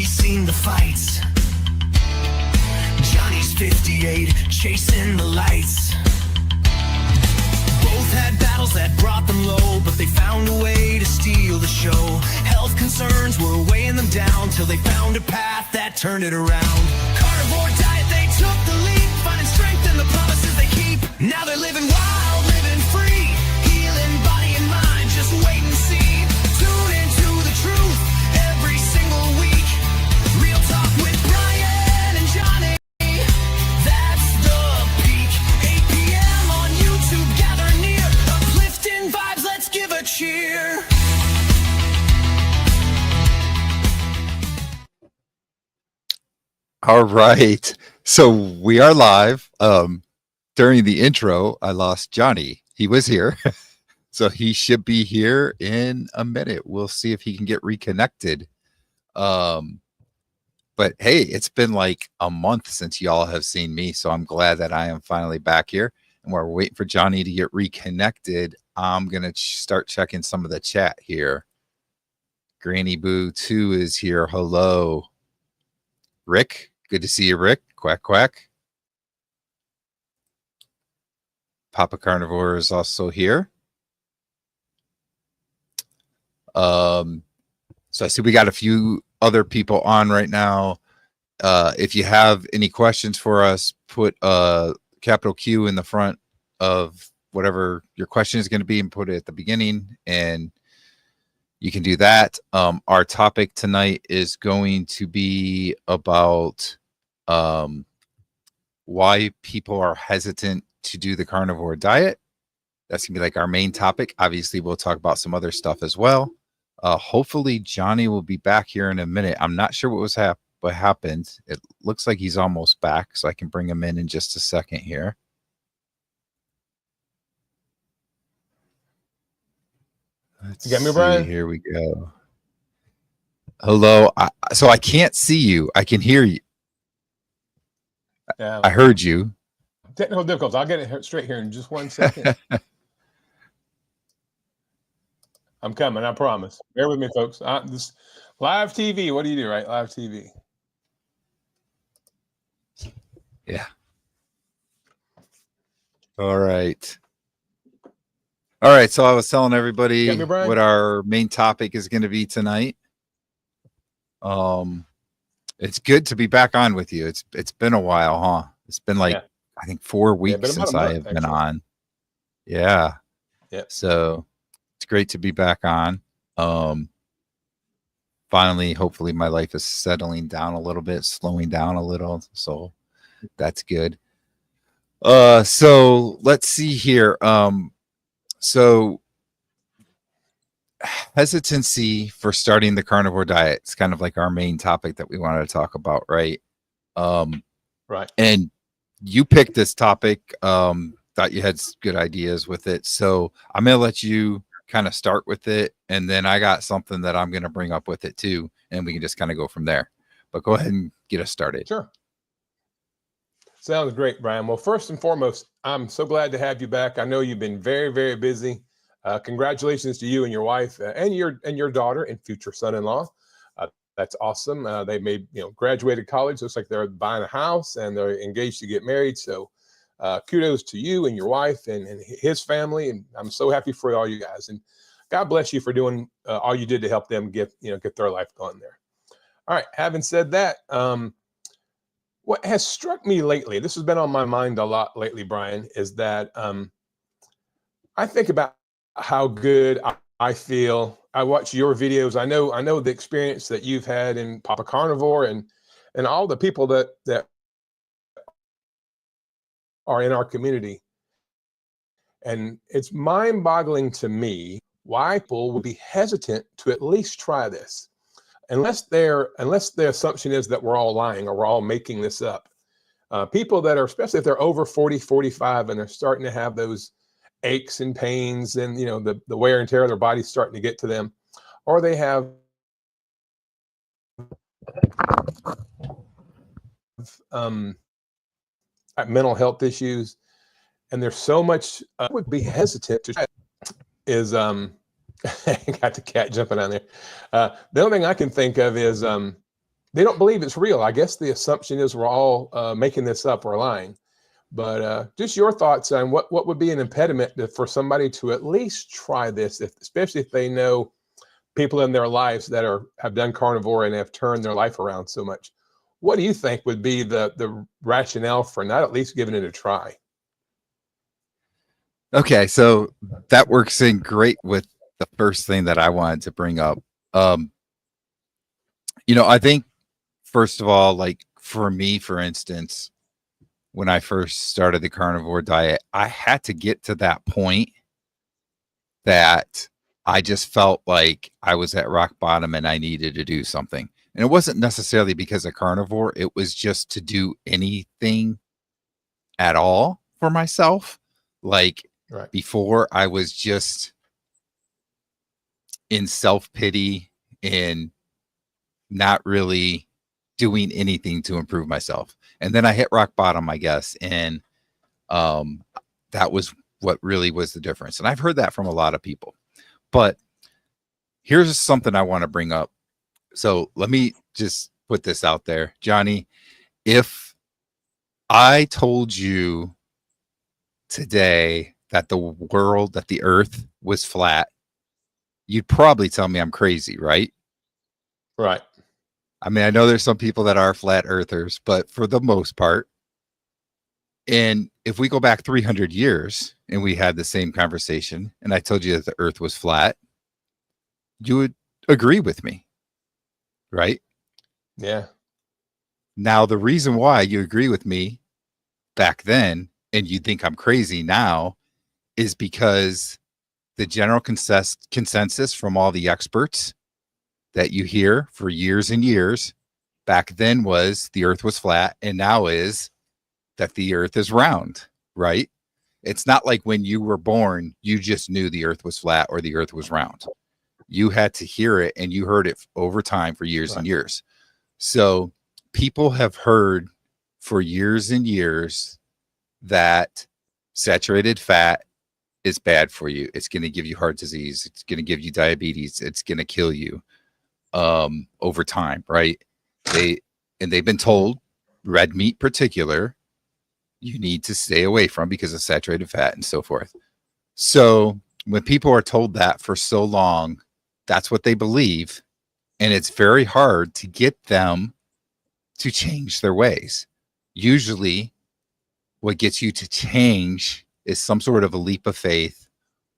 seen the fights. Johnny's 58, chasing the lights. Both had battles that brought them low, but they found a way to steal the show. Health concerns were weighing them down till they found a path that turned it around. Carnivore diet, they took the leap, finding strength in the promises they keep. Now they're living wild, living free, healing body and mind. Just wait and see. Tune into the truth every single week. Real talk with Brian and Johnny. That's the peak. 8 p.m. on YouTube. Gather near. Uplifting vibes. Let's give a cheer. All right. So we are live. During the intro, I lost Johnny. He was here. So he should be here in a minute. We'll see if he can get reconnected. But hey, it's been like a month since y'all have seen me. So I'm glad that I am finally back here. And while we're waiting for Johnny to get reconnected, I'm going to start checking some of the chat here. Granny Boo 2 is here. Hello. Rick, good to see you, Rick. Quack, quack. Papa Carnivore is also here. So I see we got a few other people on right now. If you have any questions for us, put a capital Q in the front of whatever your question is going to be and put it at the beginning, and you can do that. Our topic tonight is going to be about why people are hesitant to do the carnivore diet. That's gonna be like our main topic. Obviously, we'll talk about some other stuff as well. Hopefully, Johnny will be back here in a minute. I'm not sure what happened. It looks like he's almost back, so I can bring him in just a second here. You got me, Brian? Here we go. Hello. So I can't see you. I can hear you. Yeah. I heard you. Technical difficulties. I'll get it straight here in just 1 second. I'm coming. I promise. Bear with me, folks. This live TV. What do you do, right? Live TV. Yeah. All right. All right. So I was telling everybody what our main topic is going to be tonight. It's good to be back on with you. It's been a while, huh? It's been like I think 4 weeks since I have been on. Yeah. Yeah. So it's great to be back on. Finally, hopefully my life is settling down a little bit, slowing down a little. So that's good. So let's see here. So hesitancy for starting the carnivore diet. It's kind of like our main topic that we wanted to talk about, right? Right. And you picked this topic, thought you had good ideas with it. So I'm going to let you kind of start with it. And then I got something that I'm going to bring up with it too. And we can just kind of go from there. But go ahead and get us started. Sure. Sounds great, Brian. Well, first and foremost, I'm so glad to have you back. I know you've been very, very busy. Congratulations to you and your wife and your daughter and future son-in-law. That's awesome. They graduated college. Looks like they're buying a house and they're engaged to get married. So kudos to you and your wife and his family. And I'm so happy for all you guys. And God bless you for doing all you did to help them get their life going there. All right. Having said that, what has struck me lately, this has been on my mind a lot lately, Brian, is that I think about how good I feel. I watch your videos. I know the experience that you've had in Papa Carnivore and all the people that are in our community. And it's mind-boggling to me why people would be hesitant to at least try this. Unless the assumption is that we're all lying or we're all making this up. People that are, especially if they're over 40, 45, and they're starting to have those aches and pains and, the wear and tear of their body's starting to get to them, or they have mental health issues, and there's so much I would be hesitant to try is got the cat jumping on there. The only thing I can think of is they don't believe it's real. I guess the assumption is we're all making this up or lying. But just your thoughts on what would be an impediment for somebody to at least try this, especially if they know people in their lives that have done carnivore and have turned their life around so much. What do you think would be the rationale for not at least giving it a try? Okay, so that works in great with the first thing that I wanted to bring up. I think first of all, like for me, for instance, when I first started the carnivore diet, I had to get to that point that I just felt like I was at rock bottom and I needed to do something. And it wasn't necessarily because of carnivore, it was just to do anything at all for myself. Like Right. before, I was just in self-pity and not really doing anything to improve myself. And then I hit rock bottom, I guess. And that was what really was the difference. And I've heard that from a lot of people. But here's something I want to bring up. So let me just put this out there. Johnny, if I told you today that the earth was flat, you'd probably tell me I'm crazy, right? Right. I mean, I know there's some people that are flat earthers, but for the most part, and if we go back 300 years and we had the same conversation and I told you that the earth was flat, you would agree with me, right? Yeah. Now, the reason why you agree with me back then and you think I'm crazy now is because the general consensus from all the experts that you hear for years and years back then was the earth was flat, and now is that the earth is round, right? It's not like when you were born, you just knew the earth was flat or the earth was round. You had to hear it, and you heard it over time for years and years. So people have heard for years and years that saturated fat is bad for you. It's going to give you heart disease. It's going to give you diabetes. It's going to kill you over time, right? They've been told red meat particular, you need to stay away from because of saturated fat and so forth. So when people are told that for so long, that's what they believe. And it's very hard to get them to change their ways. Usually what gets you to change is some sort of a leap of faith,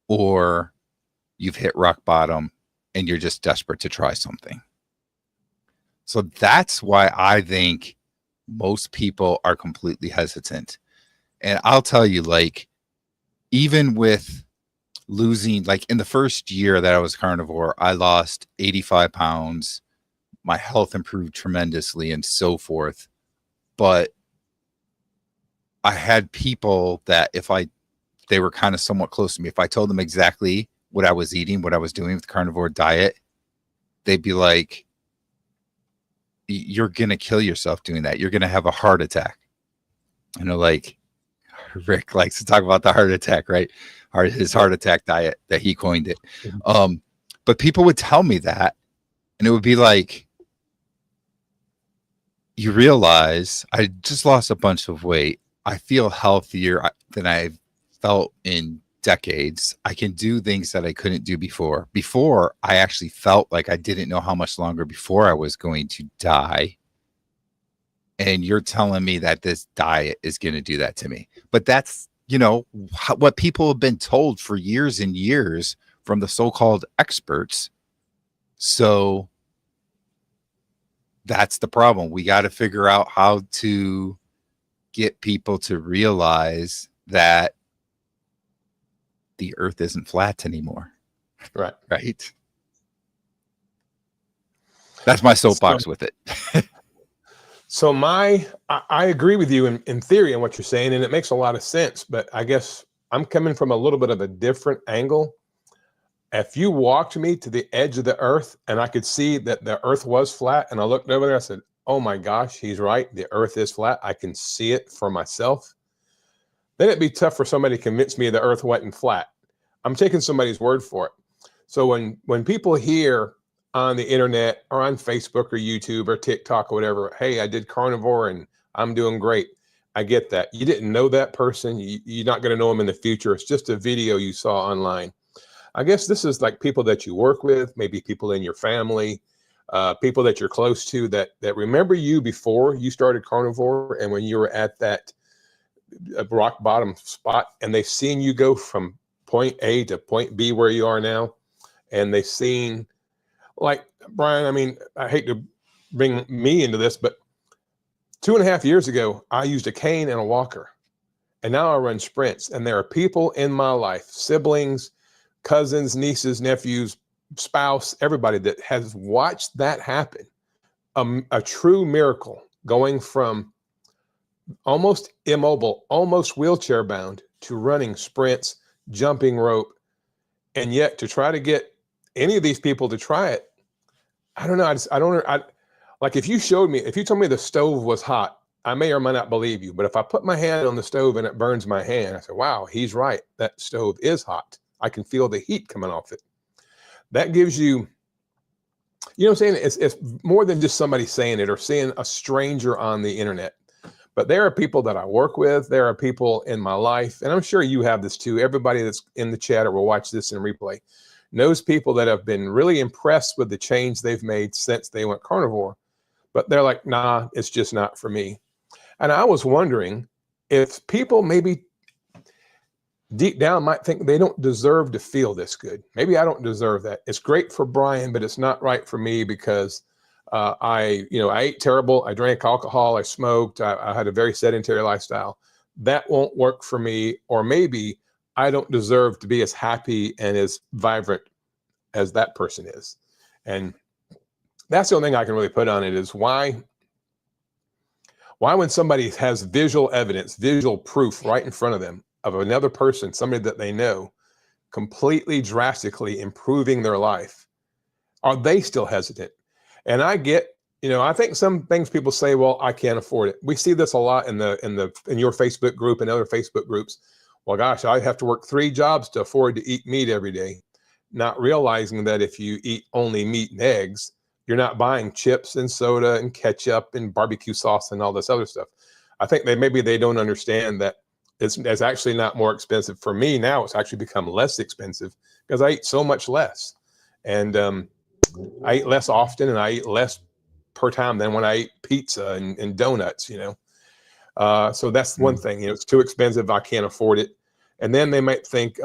or you've hit rock bottom and you're just desperate to try something. So that's why I think most people are completely hesitant. And I'll tell you, like, even with losing, like in the first year that I was carnivore, I lost 85 pounds. My health improved tremendously and so forth. But I had people that they were kind of somewhat close to me. If I told them exactly what I was eating, what I was doing with the carnivore diet, they'd be like, you're going to kill yourself doing that. You're going to have a heart attack. I know, like, Rick likes to talk about the heart attack, right? His heart attack diet that he coined it. But people would tell me that, and it would be like, you realize I just lost a bunch of weight. I feel healthier than I've felt in decades. I can do things that I couldn't do before. Before, I actually felt like I didn't know how much longer before I was going to die. And you're telling me that this diet is going to do that to me. But that's, what people have been told for years and years from the so-called experts. So that's the problem. We got to figure out how to get people to realize that the earth isn't flat anymore. Right. Right. That's my soapbox with it. So I agree with you in theory on what you're saying, and it makes a lot of sense, but I guess I'm coming from a little bit of a different angle. If you walked me to the edge of the earth and I could see that the earth was flat, and I looked over there, I said, oh my gosh, he's right. The earth is flat. I can see it for myself. Then it'd be tough for somebody to convince me the earth wasn't flat. I'm taking somebody's word for it. So when people hear on the internet or on Facebook or YouTube or TikTok or whatever, hey, I did carnivore and I'm doing great. I get that. You didn't know that person. You're not going to know them in the future. It's just a video you saw online. I guess this is like people that you work with, maybe people in your family, people that you're close to that remember you before you started carnivore and when you were at that rock bottom spot, and they've seen you go from point A to point B where you are now, and they've seen, like Brian, I mean, I hate to bring me into this, but 2.5 years ago, I used a cane and a walker, and now I run sprints. And there are people in my life, siblings, cousins, nieces, nephews, spouse, everybody that has watched that happen. A true miracle, going from almost immobile, almost wheelchair bound, to running sprints, jumping rope. And yet to try to get any of these people to try it, I don't know. Like if you told me the stove was hot, I may or may not believe you. But if I put my hand on the stove and it burns my hand, I say, wow, he's right. That stove is hot. I can feel the heat coming off it. That gives you, you know what I'm saying? It's more than just somebody saying it or seeing a stranger on the internet. But there are people that I work with. There are people in my life, and I'm sure you have this too. Everybody that's in the chat or will watch this in replay knows people that have been really impressed with the change they've made since they went carnivore. But they're like, nah, it's just not for me. And I was wondering if people maybe deep down might think they don't deserve to feel this good. Maybe I don't deserve that. It's great for Brian, but it's not right for me because I ate terrible. I drank alcohol. I smoked. I had a very sedentary lifestyle. That won't work for me. Or maybe I don't deserve to be as happy and as vibrant as that person is. And that's the only thing I can really put on it is why when somebody has visual evidence, visual proof right in front of them of another person, somebody that they know, completely drastically improving their life, are they still hesitant? And I get, I think some things people say, well, I can't afford it. We see this a lot in your Facebook group and other Facebook groups. Well, gosh, I have to work 3 jobs to afford to eat meat every day. Not realizing that if you eat only meat and eggs, you're not buying chips and soda and ketchup and barbecue sauce and all this other stuff. I think maybe they don't understand that it's actually not more expensive. For me now, it's actually become less expensive because I eat so much less. And I eat less often and I eat less per time than when I eat pizza and donuts, So that's one thing, it's too expensive. I can't afford it. And then they might think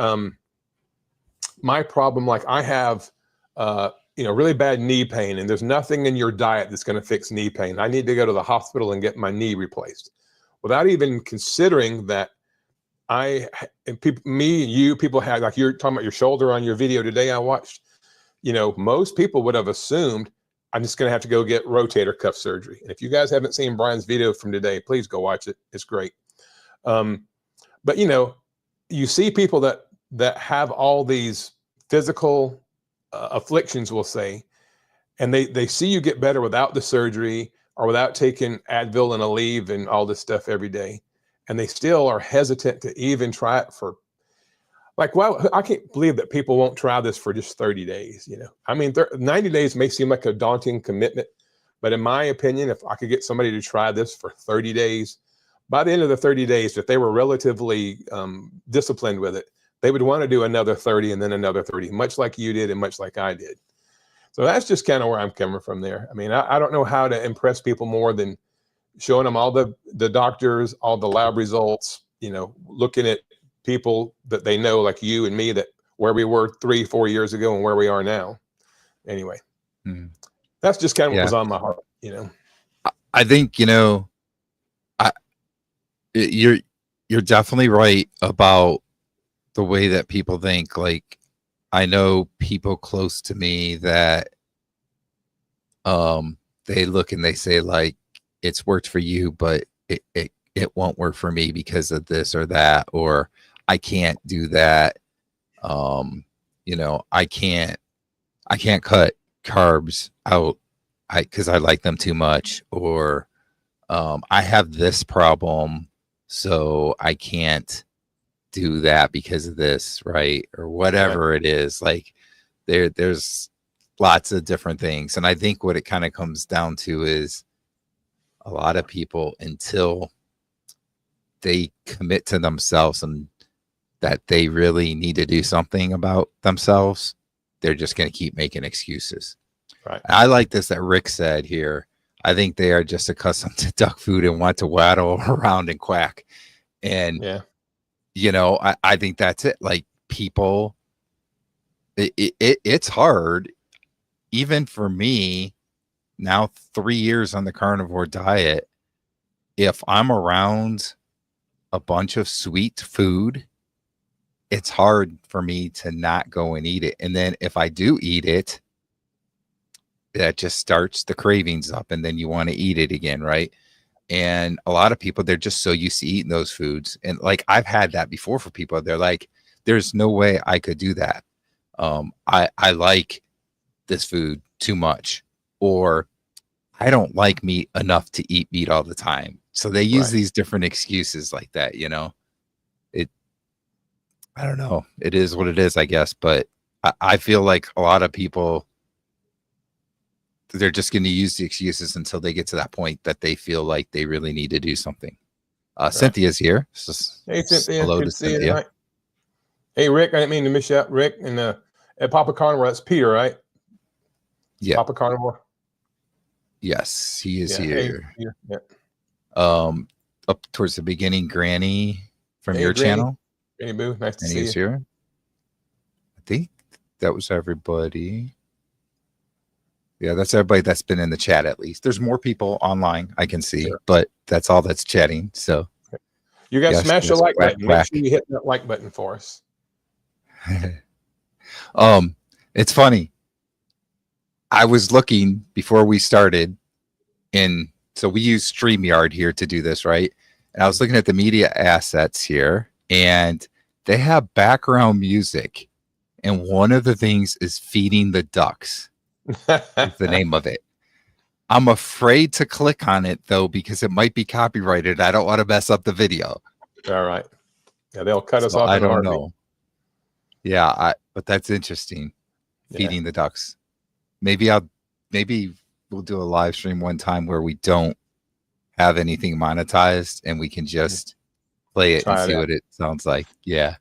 my problem, like I have, really bad knee pain, and there's nothing in your diet that's going to fix knee pain. I need to go to the hospital and get my knee replaced without even considering that people have, like you're talking about your shoulder on your video today I watched, most people would have assumed I'm just going to have to go get rotator cuff surgery. And if you guys haven't seen Brian's video from today, please go watch it. It's great. But you see people that have all these physical afflictions, we'll say, and they see you get better without the surgery or without taking Advil and Aleve and all this stuff every day. And they still are hesitant to even try it for, like, well, I can't believe that people won't try this for just 30 days. I mean, 90 days may seem like a daunting commitment, but in my opinion, if I could get somebody to try this for 30 days, by the end of the 30 days, if they were relatively disciplined with it, they would want to do another 30 and then another 30, much like you did and much like I did. So that's just kind of where I'm coming from there. I mean, I don't know how to impress people more than showing them all the doctors, all the lab results, looking at people that they know, like you and me, that where we were 3-4 years ago and where we are now. Anyway, that's just kind of what was on my heart, I think, you're definitely right about the way that people think. Like, I know people close to me that they look and they say, like, it's worked for you, but it won't work for me because of this or that, or I can't do that. I can't cut carbs out because I like them too much, or I have this problem, so I can't do that because of this, right? Or whatever it is. Like there's lots of different things. And I think what it kind of comes down to is a lot of people, until they commit to themselves and that they really need to do something about themselves, they're just going to keep making excuses. Right. I like this that Rick said here. I think they are just accustomed to duck food and want to waddle around and quack. And, Yeah. you know, I think that's it. Like, people, it's hard, even for me now, 3 years on the carnivore diet. If I'm around a bunch of sweet food, it's hard for me to not go and eat it. And then if I do eat it, that just starts the cravings up, and then you want to eat it again, right? And a lot of people, they're just so used to eating those foods. And like, I've had that before for people. They're like, there's no way I could do that. I like this food too much, or I don't like meat enough to eat meat all the time. So they use these different excuses like that, you know. I don't know. It is what it is, I guess. But I feel like a lot of people, they're just going to use the excuses until they get to that point that they feel like they really need to do something. Cynthia's here. Hey, Cynthia. Hello Good to to see you Cynthia. tonight. Hey, Rick. I didn't mean to miss you out, Rick. And at Papa Carnivore, that's Peter, right? Yeah. Papa Carnivore. Yes, he is Yeah. here. Hey, Peter. Yeah. Up towards the beginning, Granny from your Granny. channel. Granny Boo, nice to And see he's you. here. I think that was everybody. Yeah, that's everybody that's been in the chat. At least there's more people online I can see, but that's all that's chatting. So you guys smash the like button. Whack. Make sure you hit that like button for us. It's funny. I was looking before we started, and so we use StreamYard here to do this, right? And I was looking at the media assets here, and they have background music, and one of the things is feeding the ducks. Is the name of it. I'm afraid to click on it though, because it might be copyrighted. I don't want to mess up the video. All right. Yeah, they'll cut us So off. I don't know. Yeah, but that's interesting. Yeah. Feeding the ducks. Maybe we'll do a live stream one time where we don't have anything monetized and we can just play it and see what it sounds like. Yeah.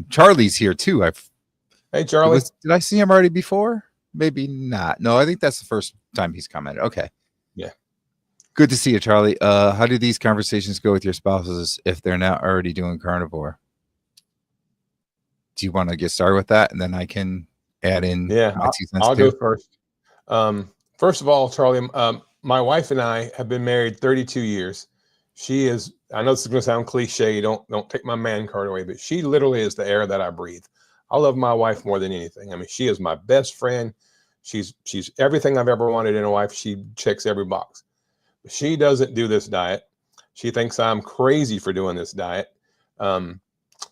Charlie's here too. Hey, Charlie. Did I see him already before? Maybe not. No, I think that's the first time he's commented. Okay. Yeah. Good to see you, Charlie. How do these conversations go with your spouses if they're not already doing carnivore? Do you want to get started with that, and then I can add in? Yeah, I'll go first. First of all, Charlie, my wife and I have been married 32 years. She is, I know this is going to sound cliche. Don't take my man card away, but she literally is the air that I breathe. I love my wife more than anything. I mean, she is my best friend. She's everything I've ever wanted in a wife. She checks every box. She doesn't do this diet. She thinks I'm crazy for doing this diet.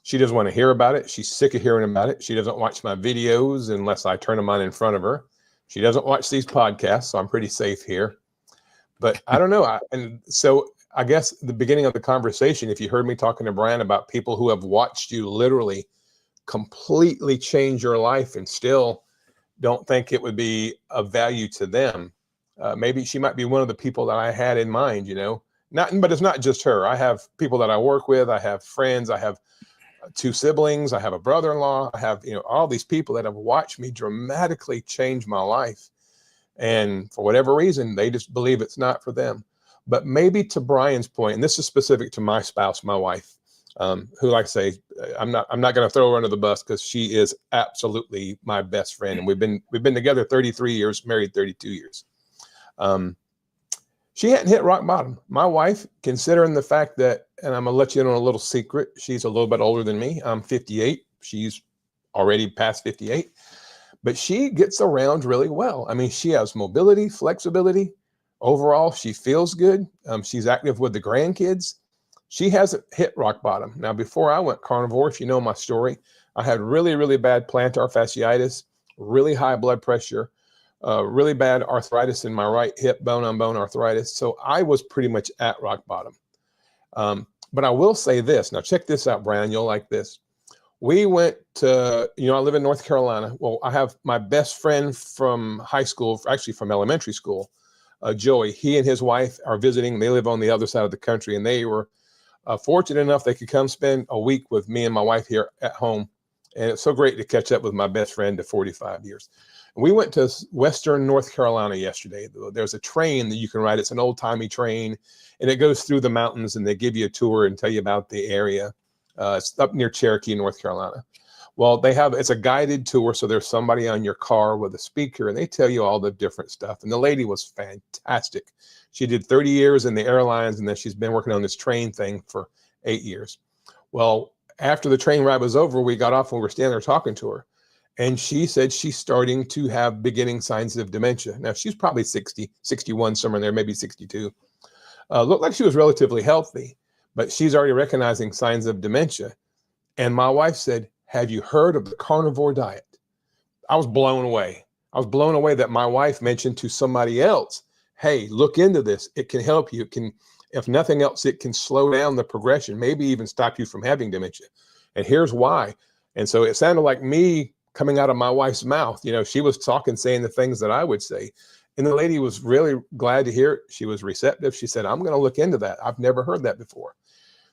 She doesn't want to hear about it. She's sick of hearing about it. She doesn't watch my videos unless I turn them on in front of her. She doesn't watch these podcasts, so I'm pretty safe here. But I don't know. And so I guess the beginning of the conversation, if you heard me talking to Brian about people who have watched you literally completely change your life and still don't think it would be of value to them, maybe she might be one of the people that I had in mind, you know. But it's not just her. I have people that I work with. I have friends. I have 2 siblings. I have a brother-in-law. I have, all these people that have watched me dramatically change my life. And for whatever reason, they just believe it's not for them. But maybe to Brian's point, and this is specific to my spouse, my wife, who, like I say, I'm not going to throw her under the bus because she is absolutely my best friend. And we've been together 33 years, married 32 years. She hadn't hit rock bottom. My wife, considering the fact that, and I'm going to let you in on a little secret, she's a little bit older than me. I'm 58. She's already past 58. But she gets around really well. I mean, she has mobility, flexibility. Overall, she feels good. She's active with the grandkids. She hasn't hit rock bottom. Now, before I went carnivore, if you know my story, I had really, really bad plantar fasciitis, really high blood pressure, really bad arthritis in my right hip, bone-on-bone arthritis. So I was pretty much at rock bottom. But I will say this. Now, check this out, Brian. You'll like this. We went to, I live in North Carolina. Well, I have my best friend from high school, actually from elementary school, Joey. He and his wife are visiting. They live on the other side of the country, and they were fortunate enough they could come spend a week with me and my wife here at home. And it's so great to catch up with my best friend of 45 years. We went to Western North Carolina yesterday. There's a train that you can ride. It's an old-timey train, and it goes through the mountains, and they give you a tour and tell you about the area. It's up near Cherokee, North Carolina. Well, it's a guided tour, so there's somebody on your car with a speaker, and they tell you all the different stuff. And the lady was fantastic. She did 30 years in the airlines, and then she's been working on this train thing for 8 years. Well, after the train ride was over, we got off and we were standing there talking to her. And she said she's starting to have beginning signs of dementia. Now, she's probably 60, 61, somewhere in there, maybe 62. Looked like she was relatively healthy, but she's already recognizing signs of dementia. And my wife said, have you heard of the carnivore diet? I was blown away. I was blown away that my wife mentioned to somebody else, hey, look into this. It can help you. It can, if nothing else, it can slow down the progression, maybe even stop you from having dementia. And here's why. And so it sounded like me coming out of my wife's mouth. She was talking, saying the things that I would say. And the lady was really glad to hear it. She was receptive. She said, I'm going to look into that. I've never heard that before.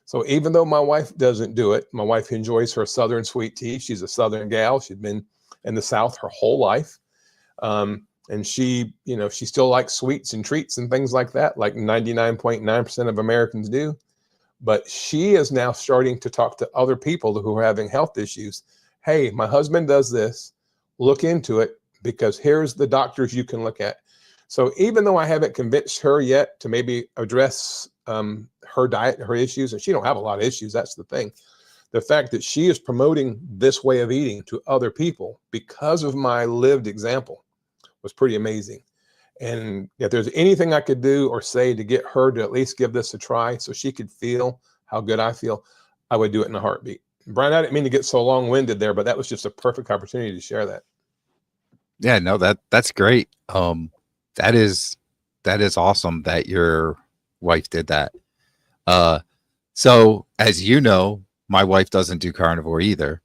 So even though my wife doesn't do it, my wife enjoys her Southern sweet tea. She's a Southern gal. She'd been in the South her whole life. And she still likes sweets and treats and things like that, like 99.9% of Americans do. But she is now starting to talk to other people who are having health issues. Hey, my husband does this. Look into it, because here's the doctors you can look at. So even though I haven't convinced her yet to maybe address her diet and her issues, and she don't have a lot of issues, that's the thing. The fact that she is promoting this way of eating to other people because of my lived example was pretty amazing. And if there's anything I could do or say to get her to at least give this a try so she could feel how good I feel, I would do it in a heartbeat. Brian, I didn't mean to get so long-winded there, but that was just a perfect opportunity to share that. Yeah, no, that's great. That is awesome that your wife did that. So as you know, my wife doesn't do carnivore either.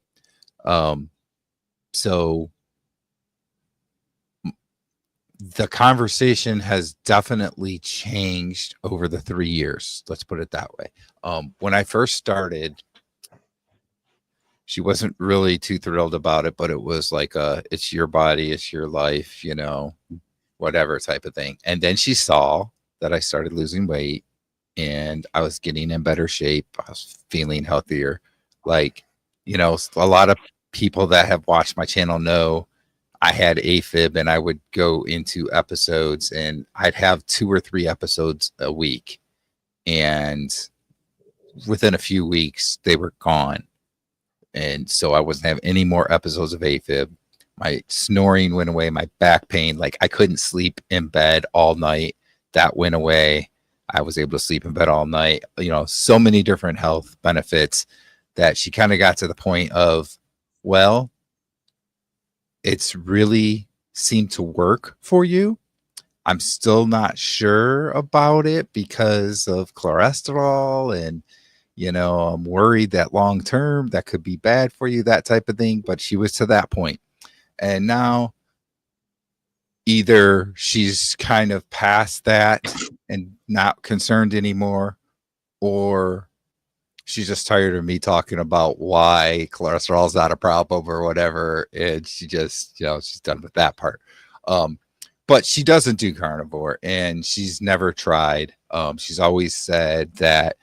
So the conversation has definitely changed over the 3 years. Let's put it that way. When I first started, she wasn't really too thrilled about it, but it was like it's your body, it's your life, whatever type of thing. And then she saw that I started losing weight and I was getting in better shape. I was feeling healthier. Like, a lot of people that have watched my channel know I had AFib, and I would go into episodes and I'd have 2 or 3 episodes a week. And within a few weeks, they were gone. And so I wasn't having any more episodes of AFib. My snoring went away, my back pain, like I couldn't sleep in bed all night. That went away. I was able to sleep in bed all night. So many different health benefits that she kind of got to the point of, well, it's really seemed to work for you. I'm still not sure about it because of cholesterol, and I'm worried that long term that could be bad for you, that type of thing. But she was to that point. And now either she's kind of past that and not concerned anymore, or she's just tired of me talking about why cholesterol is not a problem or whatever. And she just, she's done with that part. But she doesn't do carnivore, and she's never tried. She's always said that,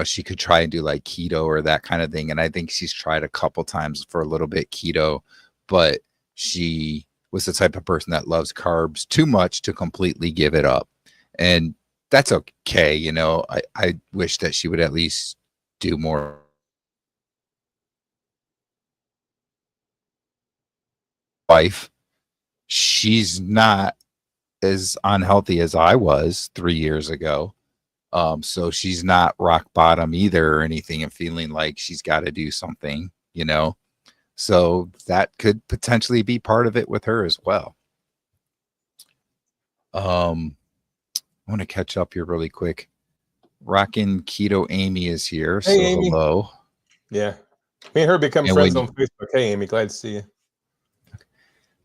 she could try and do like keto or that kind of thing. And I think she's tried a couple times for a little bit keto, but she was the type of person that loves carbs too much to completely give it up. And that's okay. I wish that she would at least do more. Wife, she's not as unhealthy as I was 3 years ago. So she's not rock bottom either or anything and feeling like she's got to do something, so that could potentially be part of it with her as well. I want to catch up here really quick. Rockin' Keto Amy is here. Hey, so Amy. Hello. Yeah. Me and her become And friends on Facebook. Hey, Amy, glad to see you.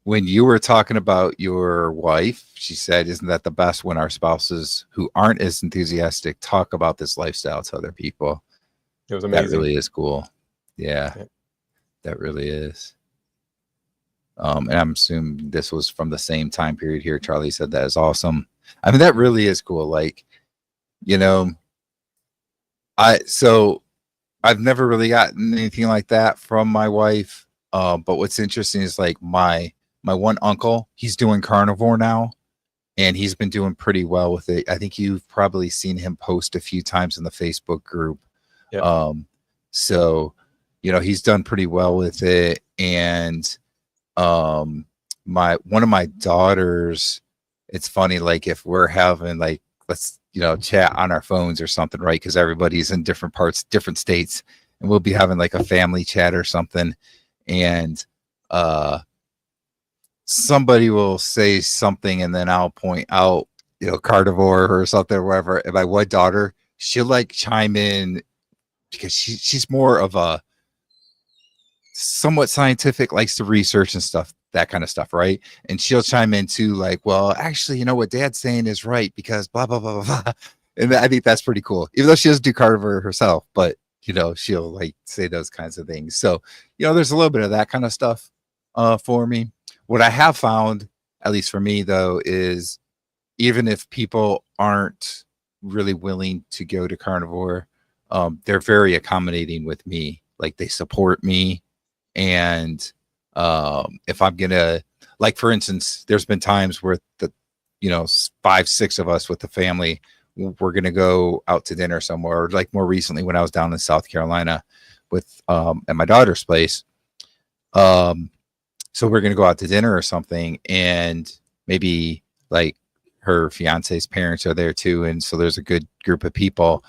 when you were talking about your wife, she said, "Isn't that the best when our spouses who aren't as enthusiastic talk about this lifestyle to other people?" It was That amazing. really is cool. Yeah, Yeah. that really is. And I'm assuming this was from the same time period here. Charlie said that is awesome. I mean, that really is cool. Like, you know, so I've never really gotten anything like that from my wife. But what's interesting is like my one uncle, he's doing carnivore now, and he's been doing pretty well with it. I think you've probably seen him post a few times in the Facebook group. Yep. So he's done pretty well with it. And one of my daughters, it's funny, like if we're having like, let's chat on our phones or something, right? Because everybody's in different parts, different states, and we'll be having like a family chat or something, and somebody will say something, and then I'll point out carnivore or something or whatever, and my one daughter, she'll like chime in because she's more of a somewhat scientific, likes to research and stuff, that kind of stuff, right? And she'll chime in too, like, well, actually, what Dad's saying is right because blah blah blah blah blah. And I think that's pretty cool, even though she doesn't do carnivore herself, but she'll like say those kinds of things. So there's a little bit of that kind of stuff for me. What I have found, at least for me though, is even if people aren't really willing to go to carnivore, they're very accommodating with me. Like they support me. And if I'm gonna, like, for instance, there's been times where 5-6 of us with the family, we're gonna go out to dinner somewhere. Or like more recently when I was down in South Carolina with at my daughter's place. So we're gonna go out to dinner or something, and maybe like her fiance's parents are there too, and so there's a good group of people,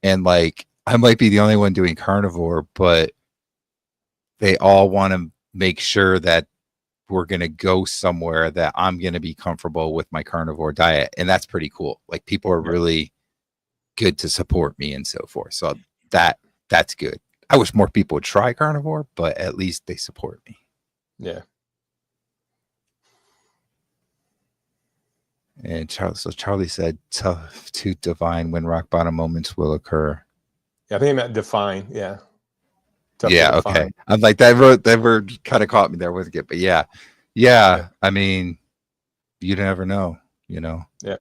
and like I might be the only one doing carnivore, but they all want to make sure that we're going to go somewhere that I'm going to be comfortable with my carnivore diet. And that's pretty cool. Like people are really good to support me and so forth. So that's good. I wish more people would try carnivore, but at least they support me. Yeah. And Charlie said, tough to divine when rock bottom moments will occur. Yeah, I think that define. Yeah. Tough Yeah. Okay. I'm like that word kind of caught me there with it, but yeah. I mean, you never know, Yeah.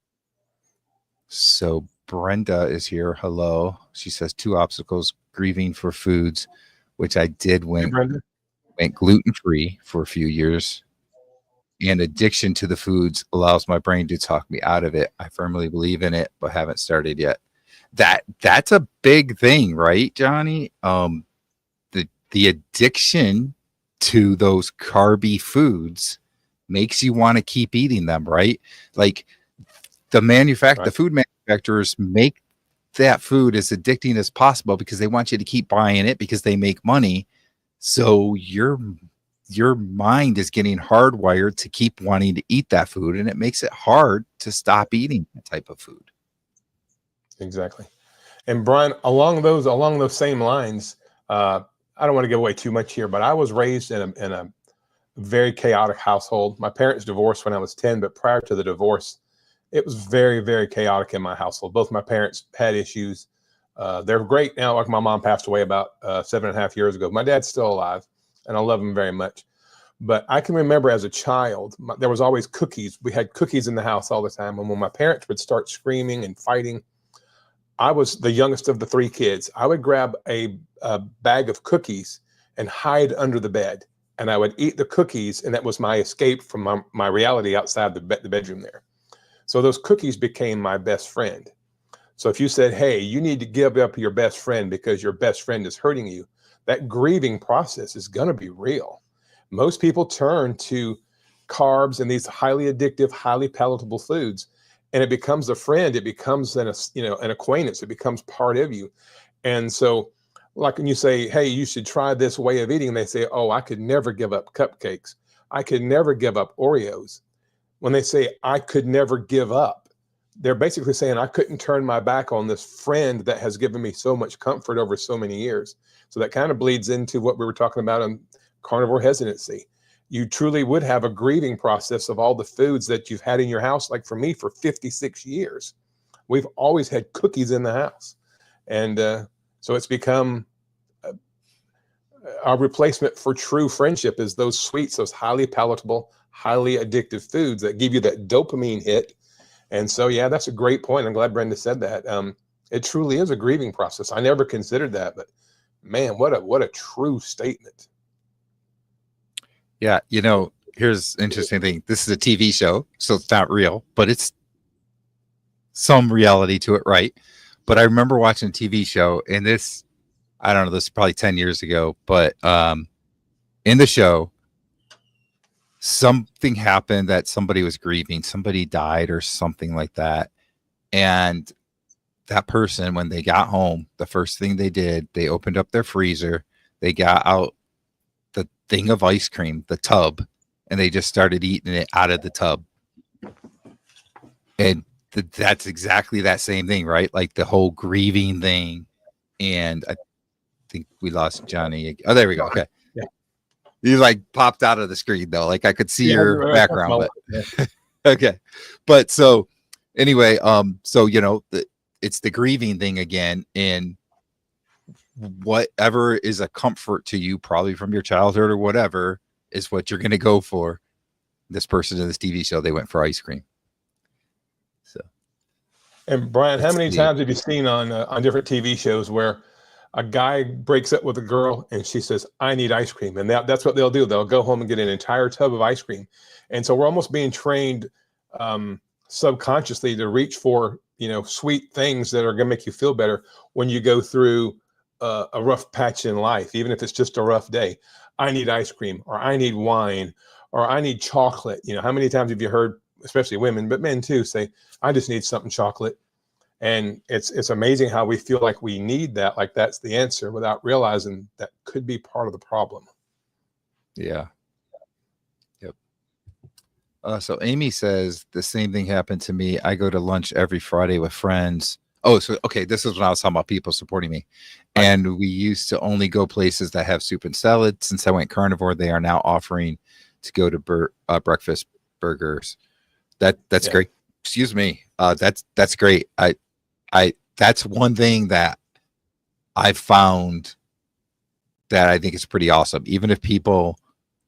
So Brenda is here. Hello. She says 2 obstacles: grieving for foods, which I did went gluten-free for a few years, and addiction to the foods allows my brain to talk me out of it. I firmly believe in it, but haven't started yet. That's a big thing, right, Johnny? The addiction to those carby foods makes you want to keep eating them, right? Like the food manufacturers make that food as addicting as possible because they want you to keep buying it because they make money. So your mind is getting hardwired to keep wanting to eat that food, and it makes it hard to stop eating that type of food. Exactly. And Brian, along those same lines, I don't want to give away too much here, but I was raised in a very chaotic household. My parents divorced when I was 10, but prior to the divorce, it was very, very chaotic in my household. Both my parents had issues. They're great now. Like my mom passed away about 7.5 years ago. My dad's still alive, and I love him very much. But I can remember as a child, there was always cookies. We had cookies in the house all the time. And when my parents would start screaming and fighting, I was the youngest of the 3 kids. I would grab a bag of cookies and hide under the bed, and I would eat the cookies, and that was my escape from my reality outside the bedroom there. So those cookies became my best friend. So if you said, hey, you need to give up your best friend because your best friend is hurting you, that grieving process is going to be real. Most people turn to carbs and these highly addictive, highly palatable foods, and it becomes a friend. It becomes an acquaintance. It becomes part of you. And so like when you say, hey, you should try this way of eating, they say, oh, I could never give up cupcakes. I could never give up Oreos. When they say I could never give up, they're basically saying, I couldn't turn my back on this friend that has given me so much comfort over so many years. So that kind of bleeds into what we were talking about on carnivore hesitancy. You truly would have a grieving process of all the foods that you've had in your house. Like for me, for 56 years, we've always had cookies in the house. And so it's become our replacement for true friendship is those sweets, those highly palatable, highly addictive foods that give you that dopamine hit. And so, yeah, that's a great point. I'm glad Brenda said that. It truly is a grieving process. I never considered that, but man, what a true statement. Yeah, you know, here's an interesting thing. This is a TV show, so it's not real, but it's some reality to it, right? But I remember watching a TV show, and this, I don't know, this is probably 10 years ago, but in the show, something happened that somebody was grieving, somebody died or something like that. And that person, when they got home, the first thing they did, they opened up their freezer, they got out the thing of ice cream, the tub, and they just started eating it out of the tub. And that's exactly that same thing, right? Like the whole grieving thing. And I think we lost Johnny. Oh, there we go. Okay. Yeah. You like popped out of the screen though. Like I could see your background, but yeah. okay. But so anyway, so you know, it's the grieving thing again, and whatever is a comfort to you, probably from your childhood or whatever, is what you're going to go for. This person in this TV show, they went for ice cream. So, and Brian, how many times have you seen on different TV shows where a guy breaks up with a girl and she says, I need ice cream. And that's what they'll do. They'll go home and get an entire tub of ice cream. And so we're almost being trained subconsciously to reach for, sweet things that are going to make you feel better when you go through a rough patch in life, even if it's just a rough day. I need ice cream, or I need wine, or I need chocolate. How many times have you heard, especially women, but men too, say, I just need something chocolate. And it's amazing how we feel like we need that, like that's the answer, without realizing that could be part of the problem. Yeah. Yep. So Amy says the same thing happened to me. I go to lunch every Friday with friends. Oh, so okay, this is when I was talking about people supporting me. And we used to only go places that have soup and salad. Since I went carnivore, they are now offering to go to breakfast burgers. That's great. Excuse me. That's great. I that's one thing that I found that I think is pretty awesome. Even if people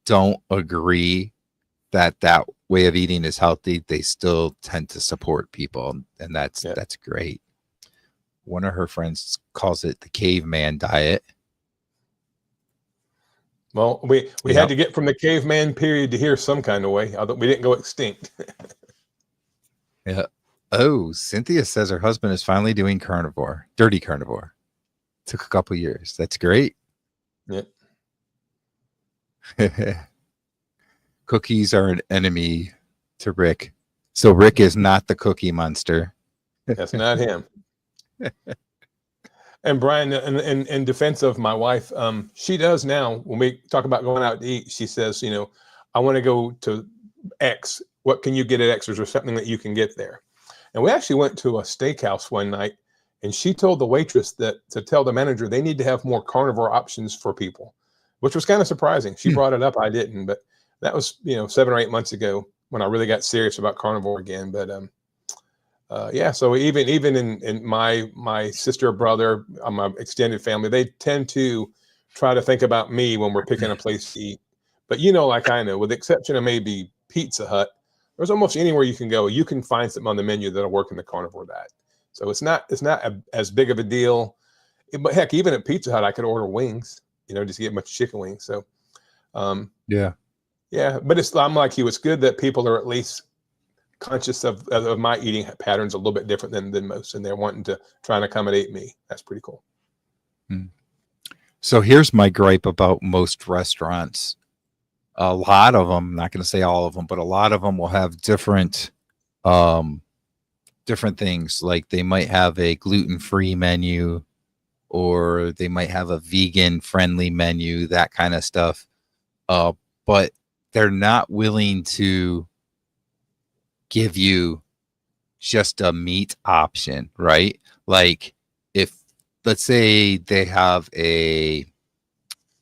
don't agree that way of eating is healthy, they still tend to support people, and that's great. One of her friends calls it the caveman diet. Well, we had to get from the caveman period to here some kind of way. We didn't go extinct. Yeah. Oh, Cynthia says her husband is finally doing carnivore, dirty carnivore. Took a couple years. That's great. Yep. Cookies are an enemy to Rick. So Rick is not the cookie monster. That's not him. And Brian, in defense of my wife, she does now, when we talk about going out to eat, she says, I want to go to X. What can you get at X? Or is there something that you can get there? And we actually went to a steakhouse one night, and she told the waitress to tell the manager they need to have more carnivore options for people, which was kind of surprising. She brought it up. I didn't, but that was, 7 or 8 months ago when I really got serious about carnivore again. But so even in my sister, brother, my extended family, they tend to try to think about me when we're picking a place to eat. But like I know, with the exception of maybe Pizza Hut, there's almost anywhere you can go, you can find something on the menu that'll work in the carnivore diet. So it's not as big of a deal. But heck, even at Pizza Hut, I could order wings, just get much chicken wings. So yeah. But I'm like you. It's good that people are at least conscious of my eating patterns a little bit different than most, and they're wanting to try and accommodate me. That's pretty cool. So here's my gripe about most restaurants. A lot of them, not going to say all of them, but a lot of them will have different things. Like they might have a gluten-free menu, or they might have a vegan-friendly menu, that kind of stuff. But they're not willing to give you just a meat option, right? Like if, let's say they have a,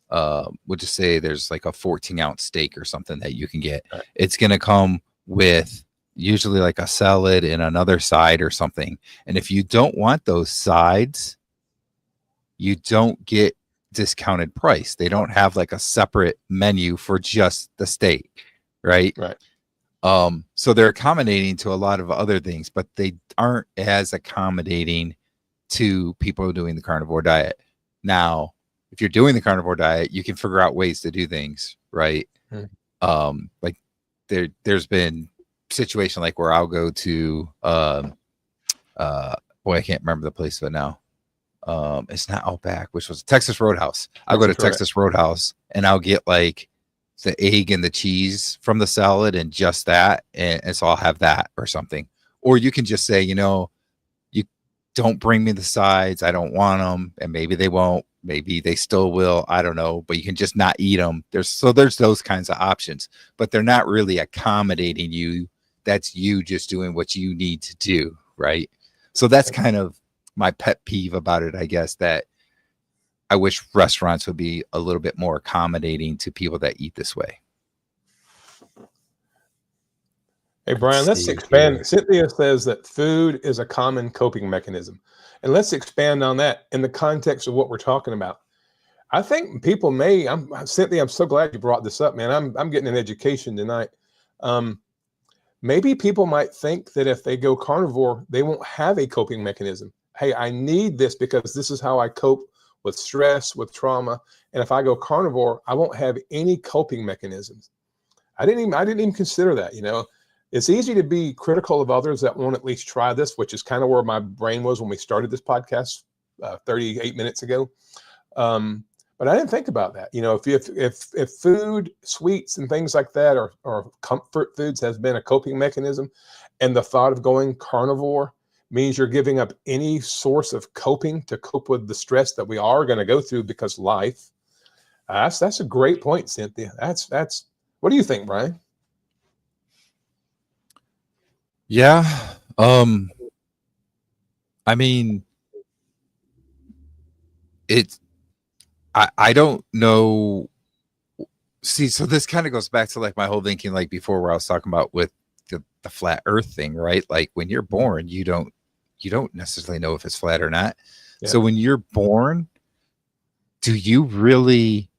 we'll just say there's like a 14-ounce steak or something that you can get. Right. It's going to come with usually like a salad and another side or something. And if you don't want those sides, you don't get discounted price. They don't have like a separate menu for just the steak, right? Right. So they're accommodating to a lot of other things, but they aren't as accommodating to people doing the carnivore diet. Now, if you're doing the carnivore diet, you can figure out ways to do things, right? Like there's been situation like where I'll go to boy, I can't remember the place of it now. It's not Outback, which was Texas Roadhouse. I'll go to Texas Roadhouse and I'll get like the egg and the cheese from the salad and just that, and so I'll have that or something. Or you can just say, you know, you don't bring me the sides, I don't want them, and maybe they won't, maybe they still will, I don't know, but you can just not eat them. There's those kinds of options, but they're not really accommodating you. That's you just doing what you need to do, right? So that's kind of my pet peeve about it, I guess, that I wish restaurants would be a little bit more accommodating to people that eat this way. Hey, Brian, let's expand. Here. Cynthia says that food is a common coping mechanism. And let's expand on that in the context of what we're talking about. I think people may, Cynthia, I'm so glad you brought this up, man. I'm getting an education tonight. Maybe people might think that if they go carnivore, they won't have a coping mechanism. Hey, I need this because this is how I cope with stress, with trauma. And if I go carnivore, I won't have any coping mechanisms. I didn't even consider that, you know. It's easy to be critical of others that won't at least try this, which is kind of where my brain was when we started this podcast 38 minutes ago. But I didn't think about that. You know, if food, sweets, and things like that or comfort foods has been a coping mechanism, and the thought of going carnivore means you're giving up any source of coping to cope with the stress that we are going to go through because life. That's a great point, Cynthia. That's. What do you think, Brian? Yeah. I mean, I don't know. See, so this kind of goes back to like my whole thinking, like before, where I was talking about with the flat earth thing, right? Like when you're born, you don't necessarily know if it's flat or not. Yeah. So when you're born, do you really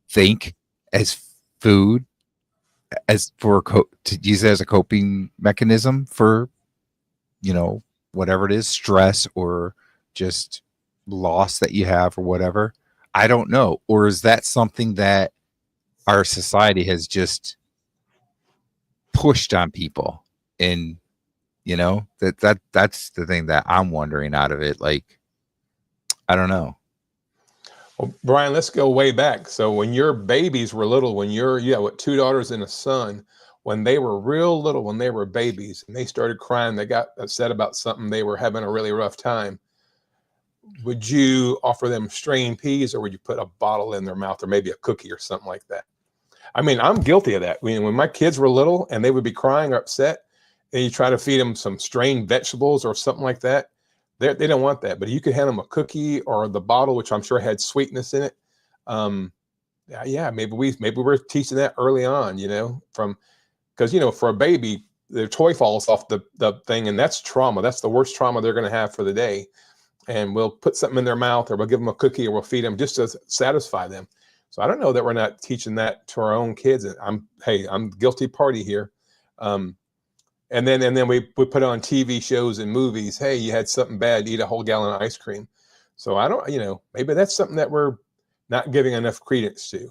think as food as for to use it as a coping mechanism for, you know, whatever it is, stress or just loss that you have or whatever? I don't know. Or is that something that our society has just pushed on people? And, you know, that's the thing that I'm wondering out of it. Like, I don't know. Well, Brian, let's go way back. So when your babies were little, when with 2 daughters and a son, when they were real little, when they were babies and they started crying, they got upset about something, they were having a really rough time, would you offer them strained peas, or would you put a bottle in their mouth, or maybe a cookie or something like that? I mean, I'm guilty of that. When my kids were little and they would be crying or upset, and you try to feed them some strained vegetables or something like that, they don't want that. But you could hand them a cookie or the bottle, which I'm sure had sweetness in it. Yeah, maybe we're teaching that early on, you know, because, you know, for a baby, their toy falls off the thing, and that's trauma. That's the worst trauma they're going to have for the day. And we'll put something in their mouth, or we'll give them a cookie, or we'll feed them just to satisfy them. So I don't know that we're not teaching that to our own kids. And I'm guilty party here. And then we put on TV shows and movies. Hey, you had something bad, eat a whole gallon of ice cream. So I don't, you know, maybe that's something that we're not giving enough credence to.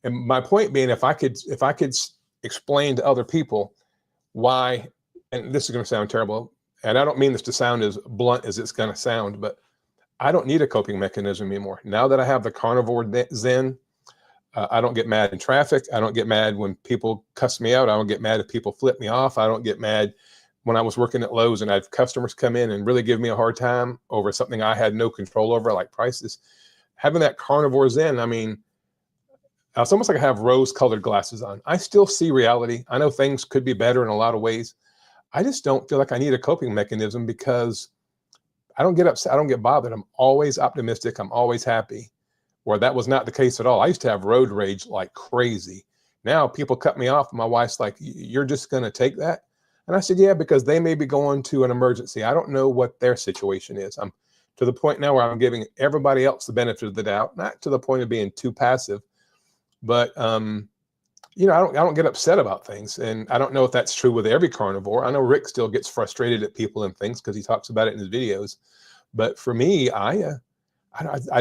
And my point being, if I could explain to other people why, and this is going to sound terrible, and I don't mean this to sound as blunt as it's going to sound, but I don't need a coping mechanism anymore. Now that I have the carnivore zen, I don't get mad in traffic. I don't get mad when people cuss me out. I don't get mad if people flip me off. I don't get mad when I was working at Lowe's and I had customers come in and really give me a hard time over something I had no control over, like prices. Having that carnivore zen, I mean, it's almost like I have rose-colored glasses on. I still see reality. I know things could be better in a lot of ways. I just don't feel like I need a coping mechanism because I don't get upset. I don't get bothered. I'm always optimistic. I'm always happy. Where that was not the case at all. I used to have road rage like crazy. Now people cut me off. My wife's like, "You're just going to take that?" And I said, "Yeah, because they may be going to an emergency. I don't know what their situation is. I'm to the point now where I'm giving everybody else the benefit of the doubt, not to the point of being too passive, but you know, I don't get upset about things, and I don't know if that's true with every carnivore. I know Rick still gets frustrated at people and things because he talks about it in his videos, but for me, I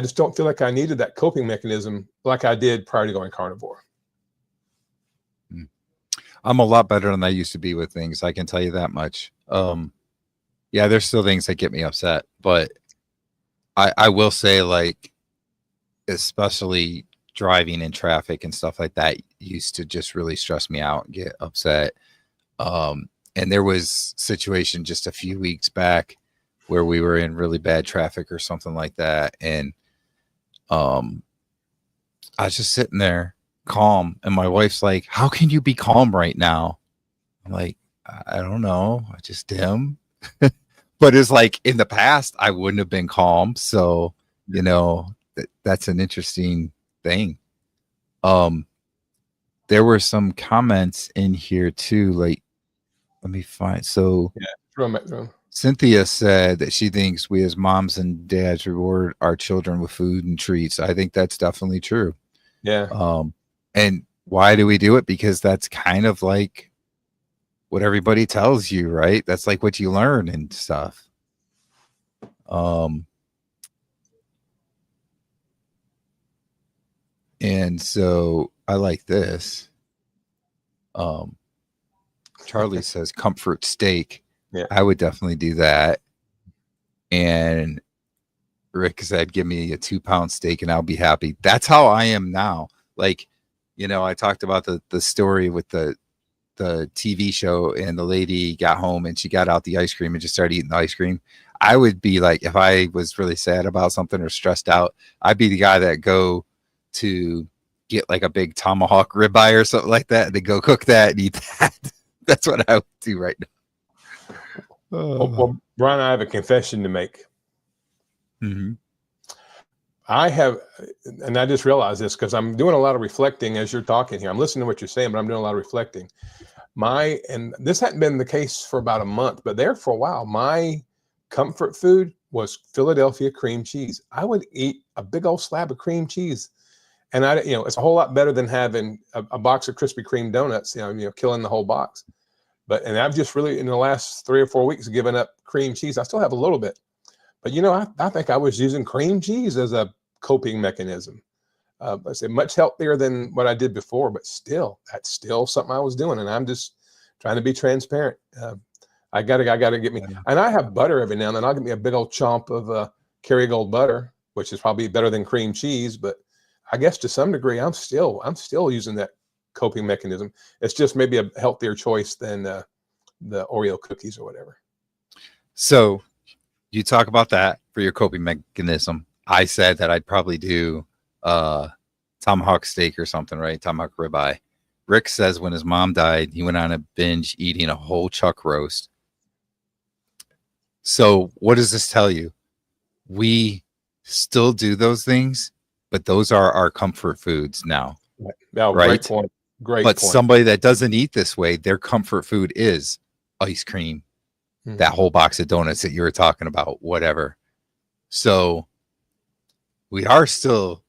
just don't feel like I needed that coping mechanism like I did prior to going carnivore. I'm a lot better than I used to be with things. I can tell you that much. Yeah, there's still things that get me upset, but I will say, like, especially driving in traffic and stuff like that used to just really stress me out and get upset. And there was a situation just a few weeks back where we were in really bad traffic or something like that. And I was just sitting there calm. And my wife's like, "How can you be calm right now?" I'm like, "I don't know. I just am." But it's like in the past, I wouldn't have been calm. So, you know, that's an interesting thing. There were some comments in here too. Like, let me find. So, Yeah, Cynthia said that she thinks we as moms and dads reward our children with food and treats. I think that's definitely true. yeah. And why do we do it? Because that's kind of like what everybody tells you, right? That's like what you learn and stuff. And so I like this. Charlie says comfort steak. Yeah. I would definitely do that. And Rick said, "Give me a 2-pound steak and I'll be happy." That's how I am now. Like, you know, I talked about the story with the TV show, and the lady got home and she got out the ice cream and just started eating the ice cream. I would be like, if I was really sad about something or stressed out, I'd be the guy that go to get like a big tomahawk ribeye or something like that, and then go cook that and eat that. That's what I would do right now. Well, Brian, I have a confession to make. Mm-hmm. I have, and I just realized this because I'm doing a lot of reflecting as you're talking here. I'm listening to what you're saying, but I'm doing a lot of reflecting. And this hadn't been the case for about a month, but there for a while, my comfort food was Philadelphia cream cheese. I would eat a big old slab of cream cheese. And it's a whole lot better than having a box of Krispy Kreme donuts, killing the whole box. And I've just really, in the last 3 or 4 weeks, given up cream cheese. I still have a little bit, but I think I was using cream cheese as a coping mechanism. I say much healthier than what I did before, but still, that's still something I was doing. And I'm just trying to be transparent. I gotta get me, and I have butter every now and then. I'll get me a big old chomp of Kerrygold butter, which is probably better than cream cheese, but I guess to some degree, I'm still using that coping mechanism. It's just maybe a healthier choice than the Oreo cookies or whatever. So you talk about that for your coping mechanism. I said that I'd probably do tomahawk steak or something, right? Tomahawk ribeye. Rick says when his mom died, he went on a binge eating a whole chuck roast. So what does this tell you? We still do those things, but those are our comfort foods now. Right? Great point. Great but point. Somebody that doesn't eat this way, their comfort food is ice cream, that whole box of donuts that you were talking about, whatever. So we are still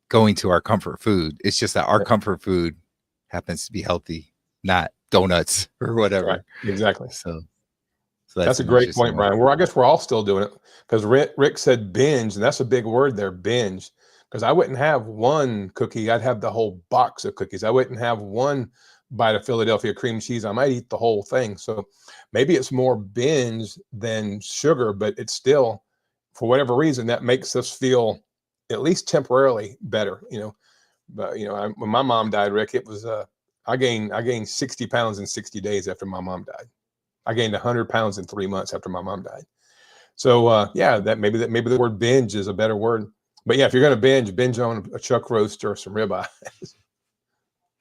going to our comfort food. It's just that our comfort food happens to be healthy, not donuts or whatever. Right. Exactly. So that's a great point, Brian. I guess we're all still doing it because Rick said binge, and that's a big word there, binge. Because I wouldn't have one cookie, I'd have the whole box of cookies. I wouldn't have one bite of Philadelphia cream cheese. I might eat the whole thing. So maybe it's more binge than sugar, but it's still, for whatever reason, that makes us feel at least temporarily better. But when my mom died, Rick, it was I gained 60 pounds in 60 days after my mom died. I gained 100 pounds in 3 months after my mom died. So that maybe the word binge is a better word. But yeah, if you're going to binge on a chuck roast or some ribeye.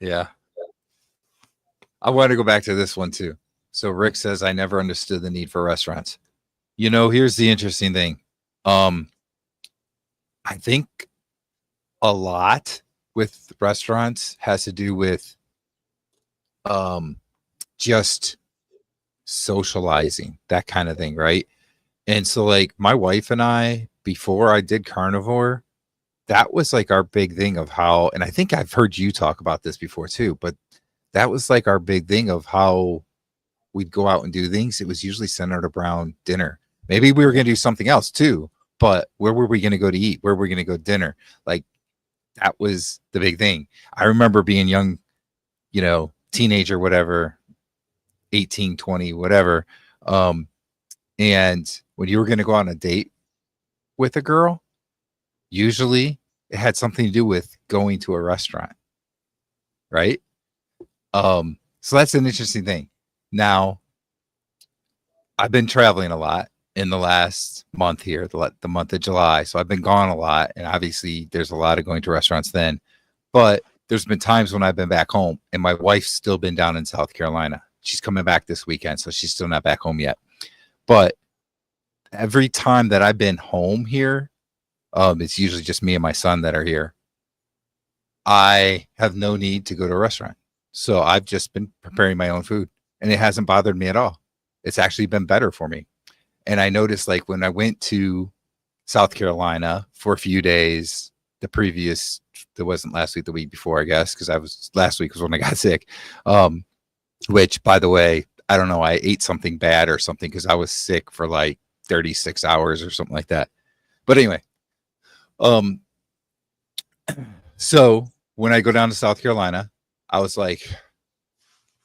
Yeah. I want to go back to this one too. So Rick says, I never understood the need for restaurants. You know, here's the interesting thing. I think a lot with restaurants has to do with just socializing, that kind of thing, right? And so like my wife and I, before I did Carnivore, that was like our big thing of how, and I think I've heard you talk about this before too, but that was like our big thing of how we'd go out and do things. It was usually centered around dinner. Maybe we were going to do something else too, but where were we going to go to eat? Where were we going to go to dinner? Like that was the big thing. I remember being young, you know, teenager, whatever, 18, 20, whatever. And when you were going to go on a date with a girl, usually it had something to do with going to a restaurant, right? So that's an interesting thing. Now, I've been traveling a lot in the last month here, the month of July. So I've been gone a lot, and obviously there's a lot of going to restaurants then. But there's been times when I've been back home, and my wife's still been down in South Carolina. She's coming back this weekend, so she's still not back home yet. But every time that I've been home here, it's usually just me and my son that are here. I have no need to go to a restaurant. So I've just been preparing my own food, and it hasn't bothered me at all. It's actually been better for me. And I noticed like when I went to South Carolina for a few days, that wasn't last week, the week before, I guess, because last week was when I got sick. Which, by the way, I don't know, I ate something bad or something because I was sick for like 36 hours or something like that. But anyway, so when I go down to South Carolina, I was like,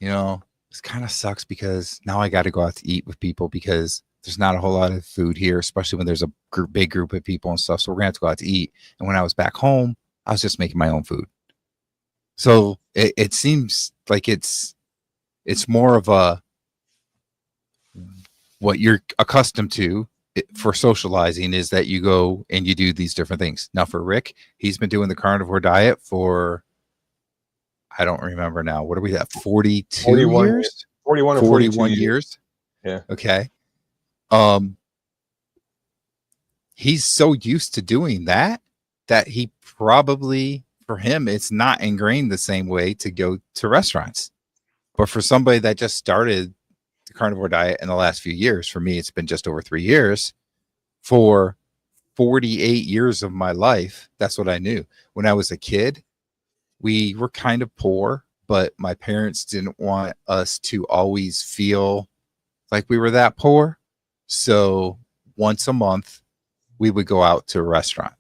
you know, this kind of sucks because now I got to go out to eat with people because there's not a whole lot of food here, especially when there's a big group of people and stuff. So we're going to have to go out to eat. And when I was back home, I was just making my own food. So it seems like it's more of a what you're accustomed to for socializing is that you go and you do these different things. Now for Rick, he's been doing the carnivore diet for, I don't remember now. What are we at? 42 years? 41 or 41 years. years. Yeah. Okay. He's so used to doing that he probably, for him, it's not ingrained the same way to go to restaurants. But for somebody that just started the carnivore diet in the last few years, for me, it's been just over 3 years. For 48 years of my life, that's what I knew. When I was a kid, we were kind of poor, but my parents didn't want us to always feel like we were that poor. So once a month, we would go out to a restaurant.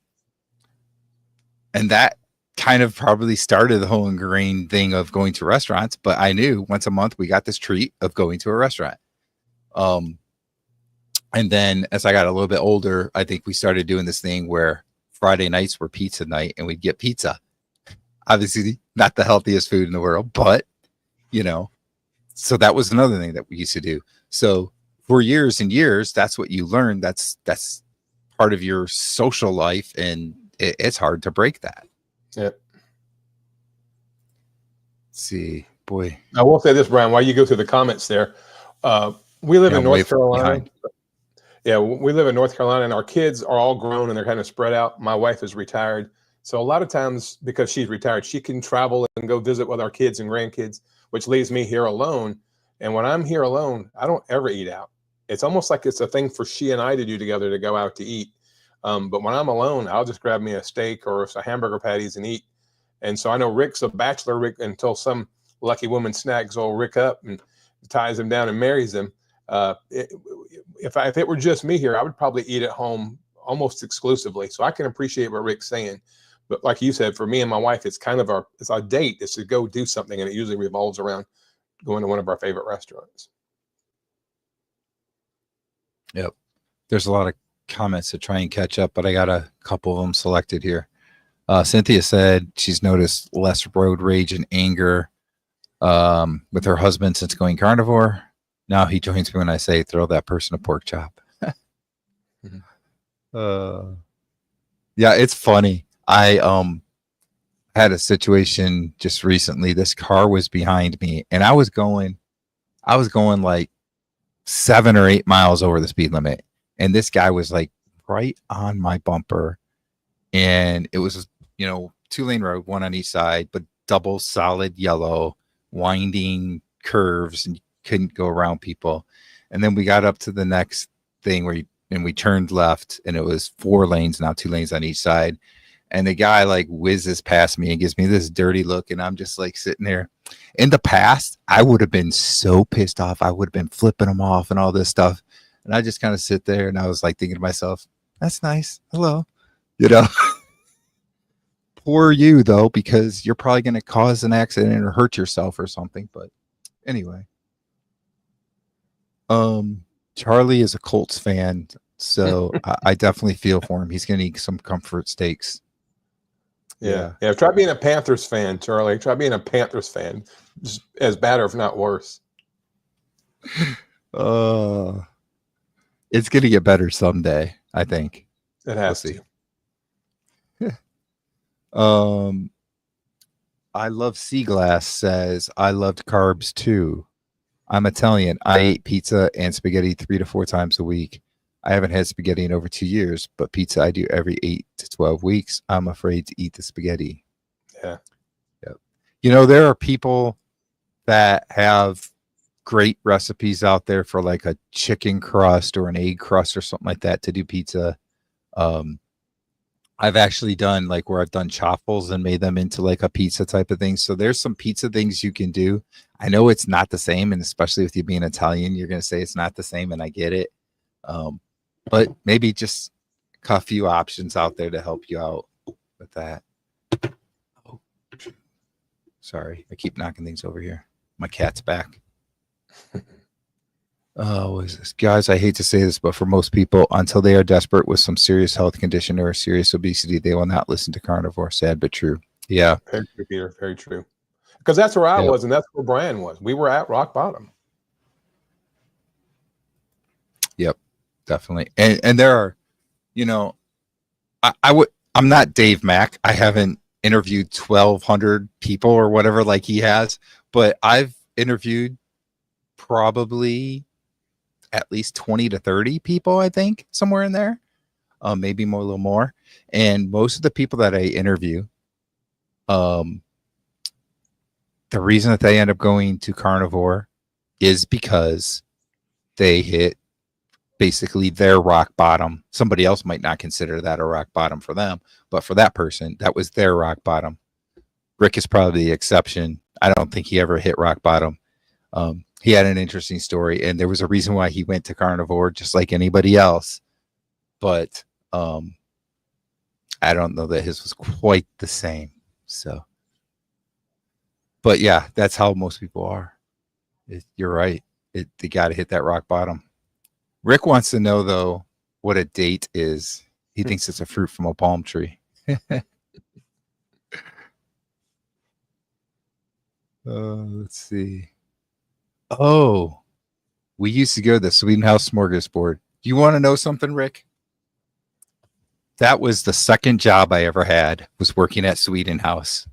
And that kind of probably started the whole ingrained thing of going to restaurants. But I knew once a month, we got this treat of going to a restaurant. And then as I got a little bit older, I think we started doing this thing where Friday nights were pizza night and we'd get pizza. Obviously not the healthiest food in the world, but you know, so that was another thing that we used to do. So for years and years, that's what you learn. That's part of your social life, and it's hard to break that. Yep. Let's see, boy. I will say this, Brian, while you go through the comments there, we live in North Carolina. Yeah, we live in North Carolina, and our kids are all grown and they're kind of spread out. My wife is retired. So a lot of times, because she's retired, she can travel and go visit with our kids and grandkids, which leaves me here alone. And when I'm here alone, I don't ever eat out. It's almost like it's a thing for she and I to do together, to go out to eat. But when I'm alone, I'll just grab me a steak or a hamburger patties and eat. And so I know Rick's a bachelor, Rick, until some lucky woman snags old Rick up and ties him down and marries him. If it were just me here, I would probably eat at home almost exclusively. So I can appreciate what Rick's saying. But like you said, for me and my wife, it's kind of our date is to go do something. And it usually revolves around going to one of our favorite restaurants. Yep. There's a lot of comments to try and catch up, but I got a couple of them selected here. Cynthia said she's noticed less road rage and anger with her husband since going carnivore. Now he joins me when I say throw that person a pork chop. Yeah, it's funny. I had a situation just recently. This car was behind me and I was I was going like 7 or 8 miles over the speed limit, and this guy was like right on my bumper, and it was, 2-lane road, one on each side, but double solid yellow, winding curves, and you couldn't go around people. And then we got up to the next thing and we turned left, and it was 4 lanes now, 2 lanes on each side. And the guy like whizzes past me and gives me this dirty look, and I'm just like sitting there. In the past, I would have been so pissed off. I would have been flipping him off and all this stuff. And I just kind of sit there, and I was like thinking to myself, that's nice. Hello. Poor you, though, because you're probably going to cause an accident or hurt yourself or something. But anyway. Charlie is a Colts fan, so I definitely feel for him. He's going to eat some comfort steaks. Yeah. Try being a Panthers fan, Charlie. Try being a Panthers fan. Just as bad or if not worse. It's going to get better someday, I think. It has to. I love Seaglass says, I loved carbs too. I'm Italian. I ate pizza and spaghetti 3 to 4 times a week. I haven't had spaghetti in over 2 years, but pizza I do every 8 to 12 weeks. I'm afraid to eat the spaghetti. Yeah. Yep. There are people that have great recipes out there for like a chicken crust or an egg crust or something like that to do pizza. I've actually done like where I've done chaffles and made them into like a pizza type of thing. So there's some pizza things you can do. I know it's not the same, and especially with you being Italian, you're going to say it's not the same, and I get it. But maybe just a few options out there to help you out with that. Oh, sorry, I keep knocking things over here. My cat's back. Oh, what is this? Guys, I hate to say this, but for most people, until they are desperate with some serious health condition or serious obesity, they will not listen to Carnivore. Sad but true. Yeah. Very true, Peter. Very true. Because that's where I was, and that's where Brian was. We were at rock bottom. Yep, definitely. And there are, I'm not Dave Mack. I haven't interviewed 1,200 people or whatever like he has, but I've interviewed probably at least 20 to 30 people, I think, somewhere in there, maybe more, a little more. And most of the people that I interview, the reason that they end up going to Carnivore is because they hit basically their rock bottom. Somebody else might not consider that a rock bottom for them, but for that person, that was their rock bottom. Rick is probably the exception. I don't think he ever hit rock bottom. He had an interesting story, and there was a reason why he went to Carnivore, just like anybody else. But I don't know that his was quite the same. So, but yeah, that's how most people are. You're right. They got to hit that rock bottom. Rick wants to know, though, what a date is. He thinks it's a fruit from a palm tree. Let's see. Oh, we used to go to the Sweden House Smorgasbord. Do you want to know something, Rick? That was the second job I ever had, was working at Sweden House.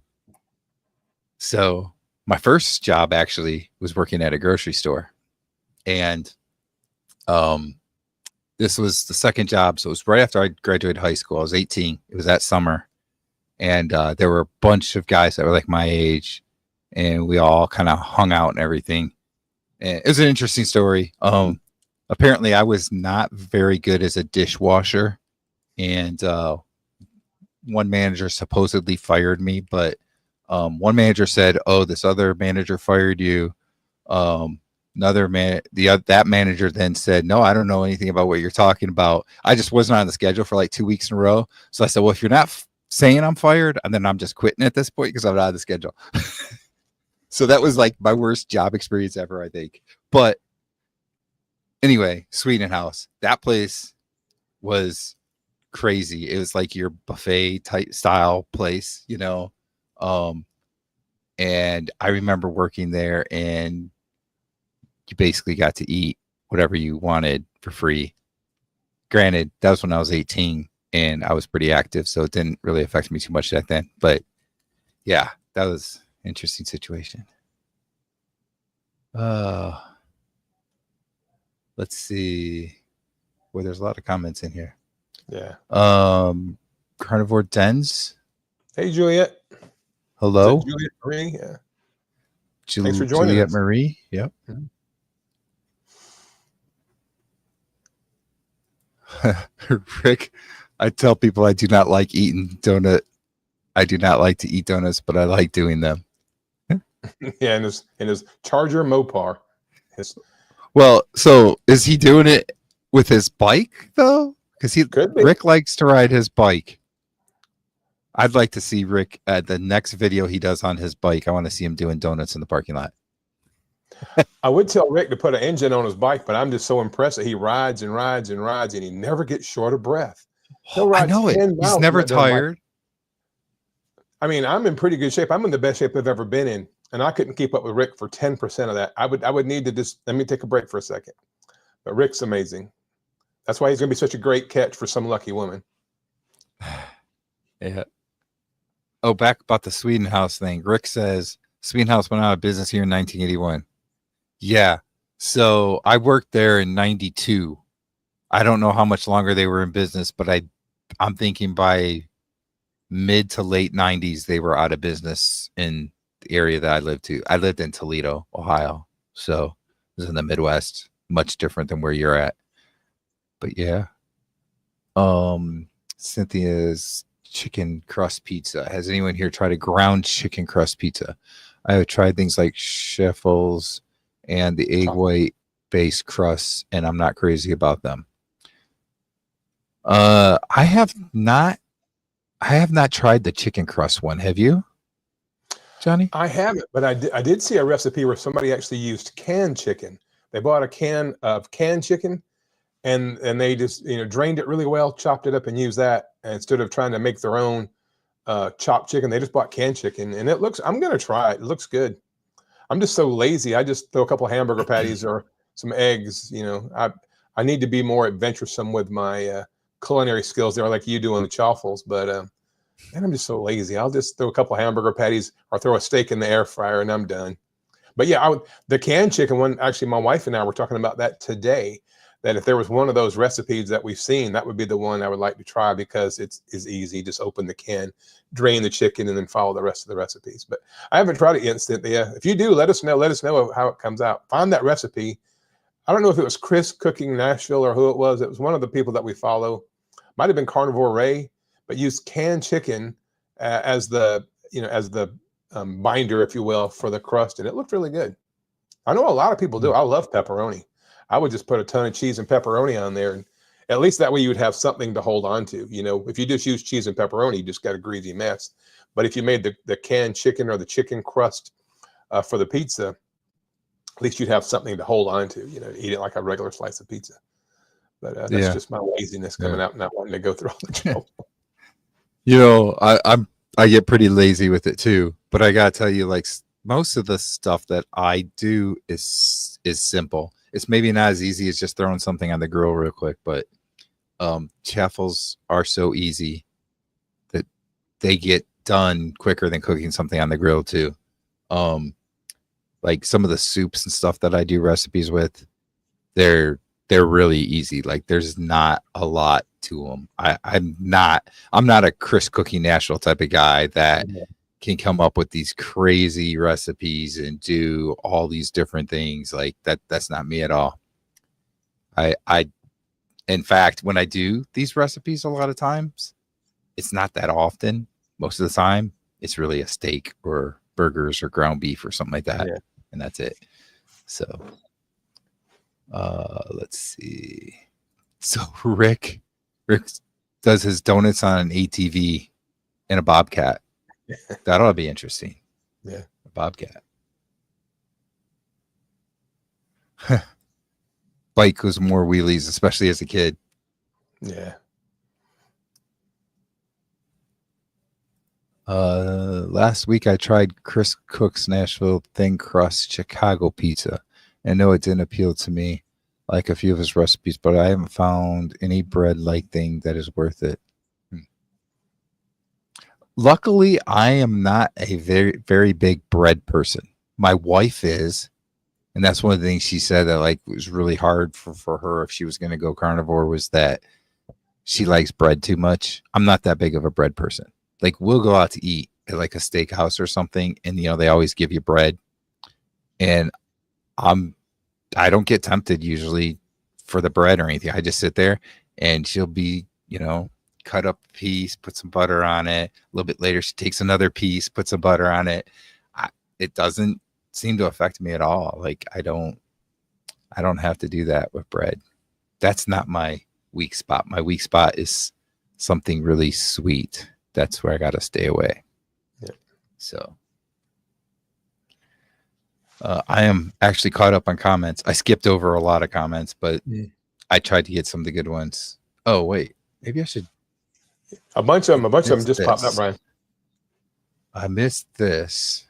So my first job actually was working at a grocery store. And this was the second job. So it was right after I graduated high school. I was 18. It was that summer. And there were a bunch of guys that were like my age. And we all kind of hung out and everything. And it was an interesting story. Apparently I was not very good as a dishwasher. And one manager supposedly fired me. But one manager said, oh, this other manager fired you. That manager then said, no, I don't know anything about what you're talking about. I just wasn't on the schedule for like 2 weeks in a row. So I said, well, if you're not saying I'm fired, and then I'm just quitting at this point because I'm not on the schedule. So that was like my worst job experience ever, I think. But anyway, Sweden House, that place was crazy. It was like your buffet type style place, and I remember working there, and you basically got to eat whatever you wanted for free. Granted, that was when I was 18 and I was pretty active, so it didn't really affect me too much back then. But yeah, that was an interesting situation. Let's see. Well, there's a lot of comments in here. Yeah. Carnivore Dens. Hey, Juliet. Hello. Juliet Marie. Yeah. Thanks for joining Juliet us. Marie. Yep. Mhm. Rick, I tell people I do not like eating donut. I do not like to eat donuts, but I like doing them. Yeah, and his Charger Mopar. Well, so is he doing it with his bike though? Because Could be. Rick likes to ride his bike. I'd like to see Rick at the next video he does on his bike. I want to see him doing donuts in the parking lot. I would tell Rick to put an engine on his bike, but I'm just so impressed that he rides and rides and rides, and he never gets short of breath. He'll I ride know it. 10 He's miles never on that damn bike. tired. I mean, I'm in pretty good shape. I'm in the best shape I've ever been in, and I couldn't keep up with Rick for 10% of that. I would need to just let me take a break for a second. But Rick's amazing. That's why he's going to be such a great catch for some lucky woman. Yeah. Oh, back about the Sweden House thing. Rick says Sweden House went out of business here in 1981. Yeah. So I worked there in 92. I don't know how much longer they were in business, but I'm thinking by mid to late 90s they were out of business in the area that I lived to. I lived in Toledo, Ohio. So it was in the Midwest, much different than where you're at. But yeah. Cynthia's chicken crust pizza. Has anyone here tried a ground chicken crust pizza? I have tried things like Scheffel's and the egg white based crusts, and I'm not crazy about them. I have not tried the chicken crust one. Have you, Johnny? I haven't, but I did see a recipe where somebody actually used canned chicken. They bought a can of canned chicken, and they just drained it really well, chopped it up, and used that. And instead of trying to make their own chopped chicken, they just bought canned chicken, and it looks. I'm gonna try it. It looks good. I'm just so lazy. I just throw a couple of hamburger patties or some eggs. I need to be more adventuresome with my culinary skills there, like you do on the chaffles. But and I'm just so lazy. I'll just throw a couple of hamburger patties or throw a steak in the air fryer, and I'm done. But yeah, the canned chicken one. Actually, my wife and I were talking about that today. That if there was one of those recipes that we've seen, that would be the one I would like to try because it's easy. Just open the can, drain the chicken, and then follow the rest of the recipes. But I haven't tried it instantly. Yeah, if you do, let us know. Let us know how it comes out. Find that recipe. I don't know if it was Chris Cooking Nashville or who it was. It was one of the people that we follow. Might have been Carnivore Ray, but used canned chicken as the binder, if you will, for the crust, and it looked really good. I know a lot of people do. I love pepperoni. I would just put a ton of cheese and pepperoni on there, and at least that way you would have something to hold on to. If you just use cheese and pepperoni, you just got a greasy mess. But if you made the canned chicken or the chicken crust for the pizza, at least you'd have something to hold on to. Eat it like a regular slice of pizza. But that's just my laziness coming out and not wanting to go through all the trouble. I get pretty lazy with it too, but I gotta tell you, like most of the stuff that I do is simple. It's maybe not as easy as just throwing something on the grill real quick, but chaffles are so easy that they get done quicker than cooking something on the grill too. Like some of the soups and stuff that I do recipes with, they're really easy. Like there's not a lot to them. I'm not a Chris Cooking Nashville type of guy that can come up with these crazy recipes and do all these different things. Like that's not me at all. I in fact, when I do these recipes, a lot of times it's not that often. Most of the time it's really a steak or burgers or ground beef or something like that. Yeah. And that's it. So let's see. So Rick does his donuts on an ATV and a Bobcat. That ought to be interesting. Yeah. A Bobcat. Bike was more wheelies, especially as a kid. Yeah. Last week I tried Chris Cook's Nashville thin crust Chicago pizza. And no, it didn't appeal to me like a few of his recipes, but I haven't found any bread-like thing that is worth it. Luckily, I am not a very, very big bread person. My wife is, And that's one of the things she said that like was really hard for her if she was going to go carnivore, was that she likes bread too much. I'm not that big of a bread person. Like we'll go out to eat at like a steakhouse or something, and you know they always give you bread, and I don't get tempted usually for the bread or anything. I just sit there, and she'll be, you know, cut up a piece, put some butter on it. A little bit later, she takes another piece, puts some butter on it. It doesn't seem to affect me at all. Like I don't have to do that with bread. That's not my weak spot. My weak spot is something really sweet. That's where I got to stay away. Yeah. So I am actually caught up on comments. I skipped over a lot of comments, but I tried to get some of the good ones. Oh, wait, maybe I should. A bunch of them just popped up, Brian. I missed this.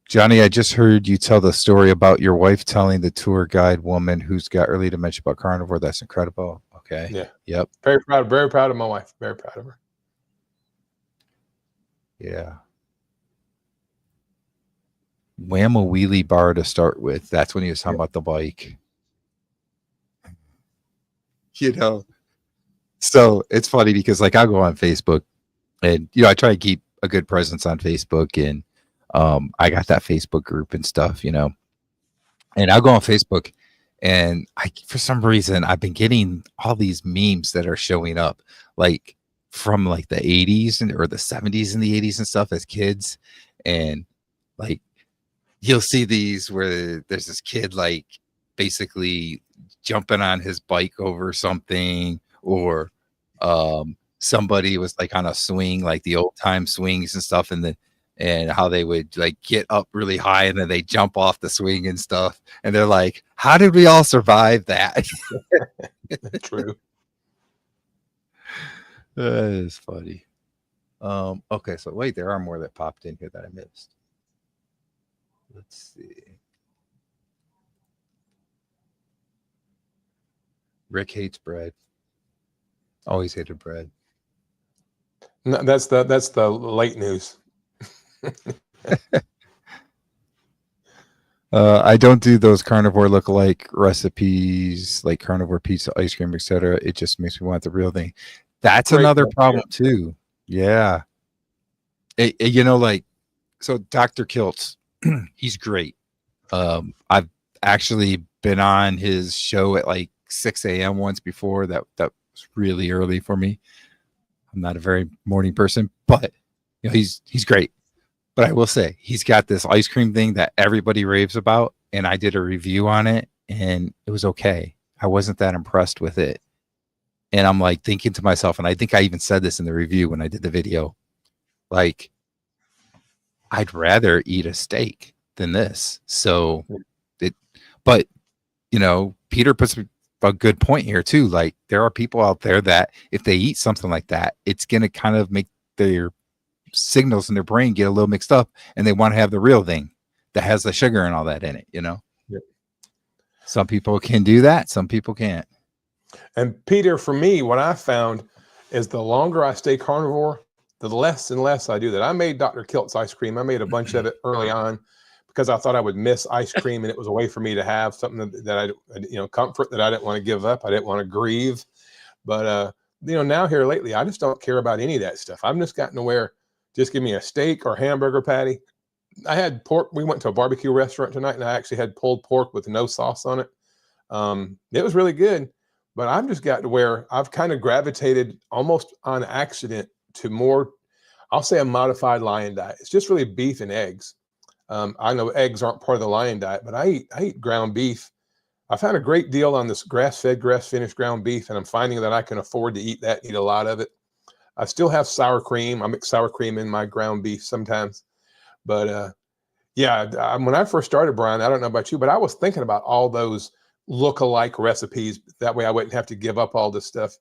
Johnny, I just heard you tell the story about your wife telling the tour guide woman who's got early dementia about carnivore. That's incredible. Okay. Yeah. Yep. Very proud of my wife. Very proud of her. Yeah. Wham a wheelie bar to start with. That's when he was talking about the bike. You know, so it's funny because like I'll go on Facebook and, you know, I try to keep a good presence on Facebook, and I got that Facebook group and stuff, you know, and I'll go on Facebook, and for some reason I've been getting all these memes that are showing up like from like the 80s or the 70s and the 80s and stuff as kids. And like, you'll see these where there's this kid like basically jumping on his bike over something, or somebody was like on a swing, like the old time swings and stuff, and how they would like get up really high and then they jump off the swing and stuff. And they're like, how did we all survive that? True. That is funny. Okay, so wait, there are more that popped in here that I missed. Let's see. Rick hates bread. Always hated bread. No, that's the late news. I don't do those carnivore lookalike recipes like carnivore pizza, ice cream, etc. It just makes me want the real thing. That's Great another point, problem too. Yeah. You know, like, so Dr. Kiltz, he's great. I've actually been on his show at like 6 a.m. once before. That was really early for me. I'm not a very morning person, but you know, he's great. But I will say he's got this ice cream thing that everybody raves about, and I did a review on it, and it was okay. I wasn't that impressed with it. And I'm like thinking to myself, and I think I even said this in the review when I did the video, like, I'd rather eat a steak than this. So but you know, Peter puts a good point here too. Like, there are people out there that if they eat something like that, it's going to kind of make their signals in their brain get a little mixed up, and they want to have the real thing that has the sugar and all that in it, you know? Yep. Some people can do that. Some people can't. And Peter, for me, what I found is the longer I stay carnivore, the less and less I do that. I made Dr. Kilt's ice cream. I made a bunch of it early on because I thought I would miss ice cream, and it was a way for me to have something that I, you know, comfort that I didn't want to give up. I didn't want to grieve. But, you know, now here lately, I just don't care about any of that stuff. I've just gotten to where just give me a steak or hamburger patty. I had pork. We went to a barbecue restaurant tonight, and I actually had pulled pork with no sauce on it. It was really good, but I've just got to where I've kind of gravitated almost on accident to more, I'll say, a modified lion diet. It's just really beef and eggs. I know eggs aren't part of the lion diet, but I eat ground beef. I found a great deal on this grass-fed, grass-finished ground beef, and I'm finding that I can afford to eat that, eat a lot of it. I still have sour cream. I mix sour cream in my ground beef sometimes. But yeah, when I first started, Brian, I don't know about you, but I was thinking about all those look-alike recipes. That way I wouldn't have to give up all this stuff.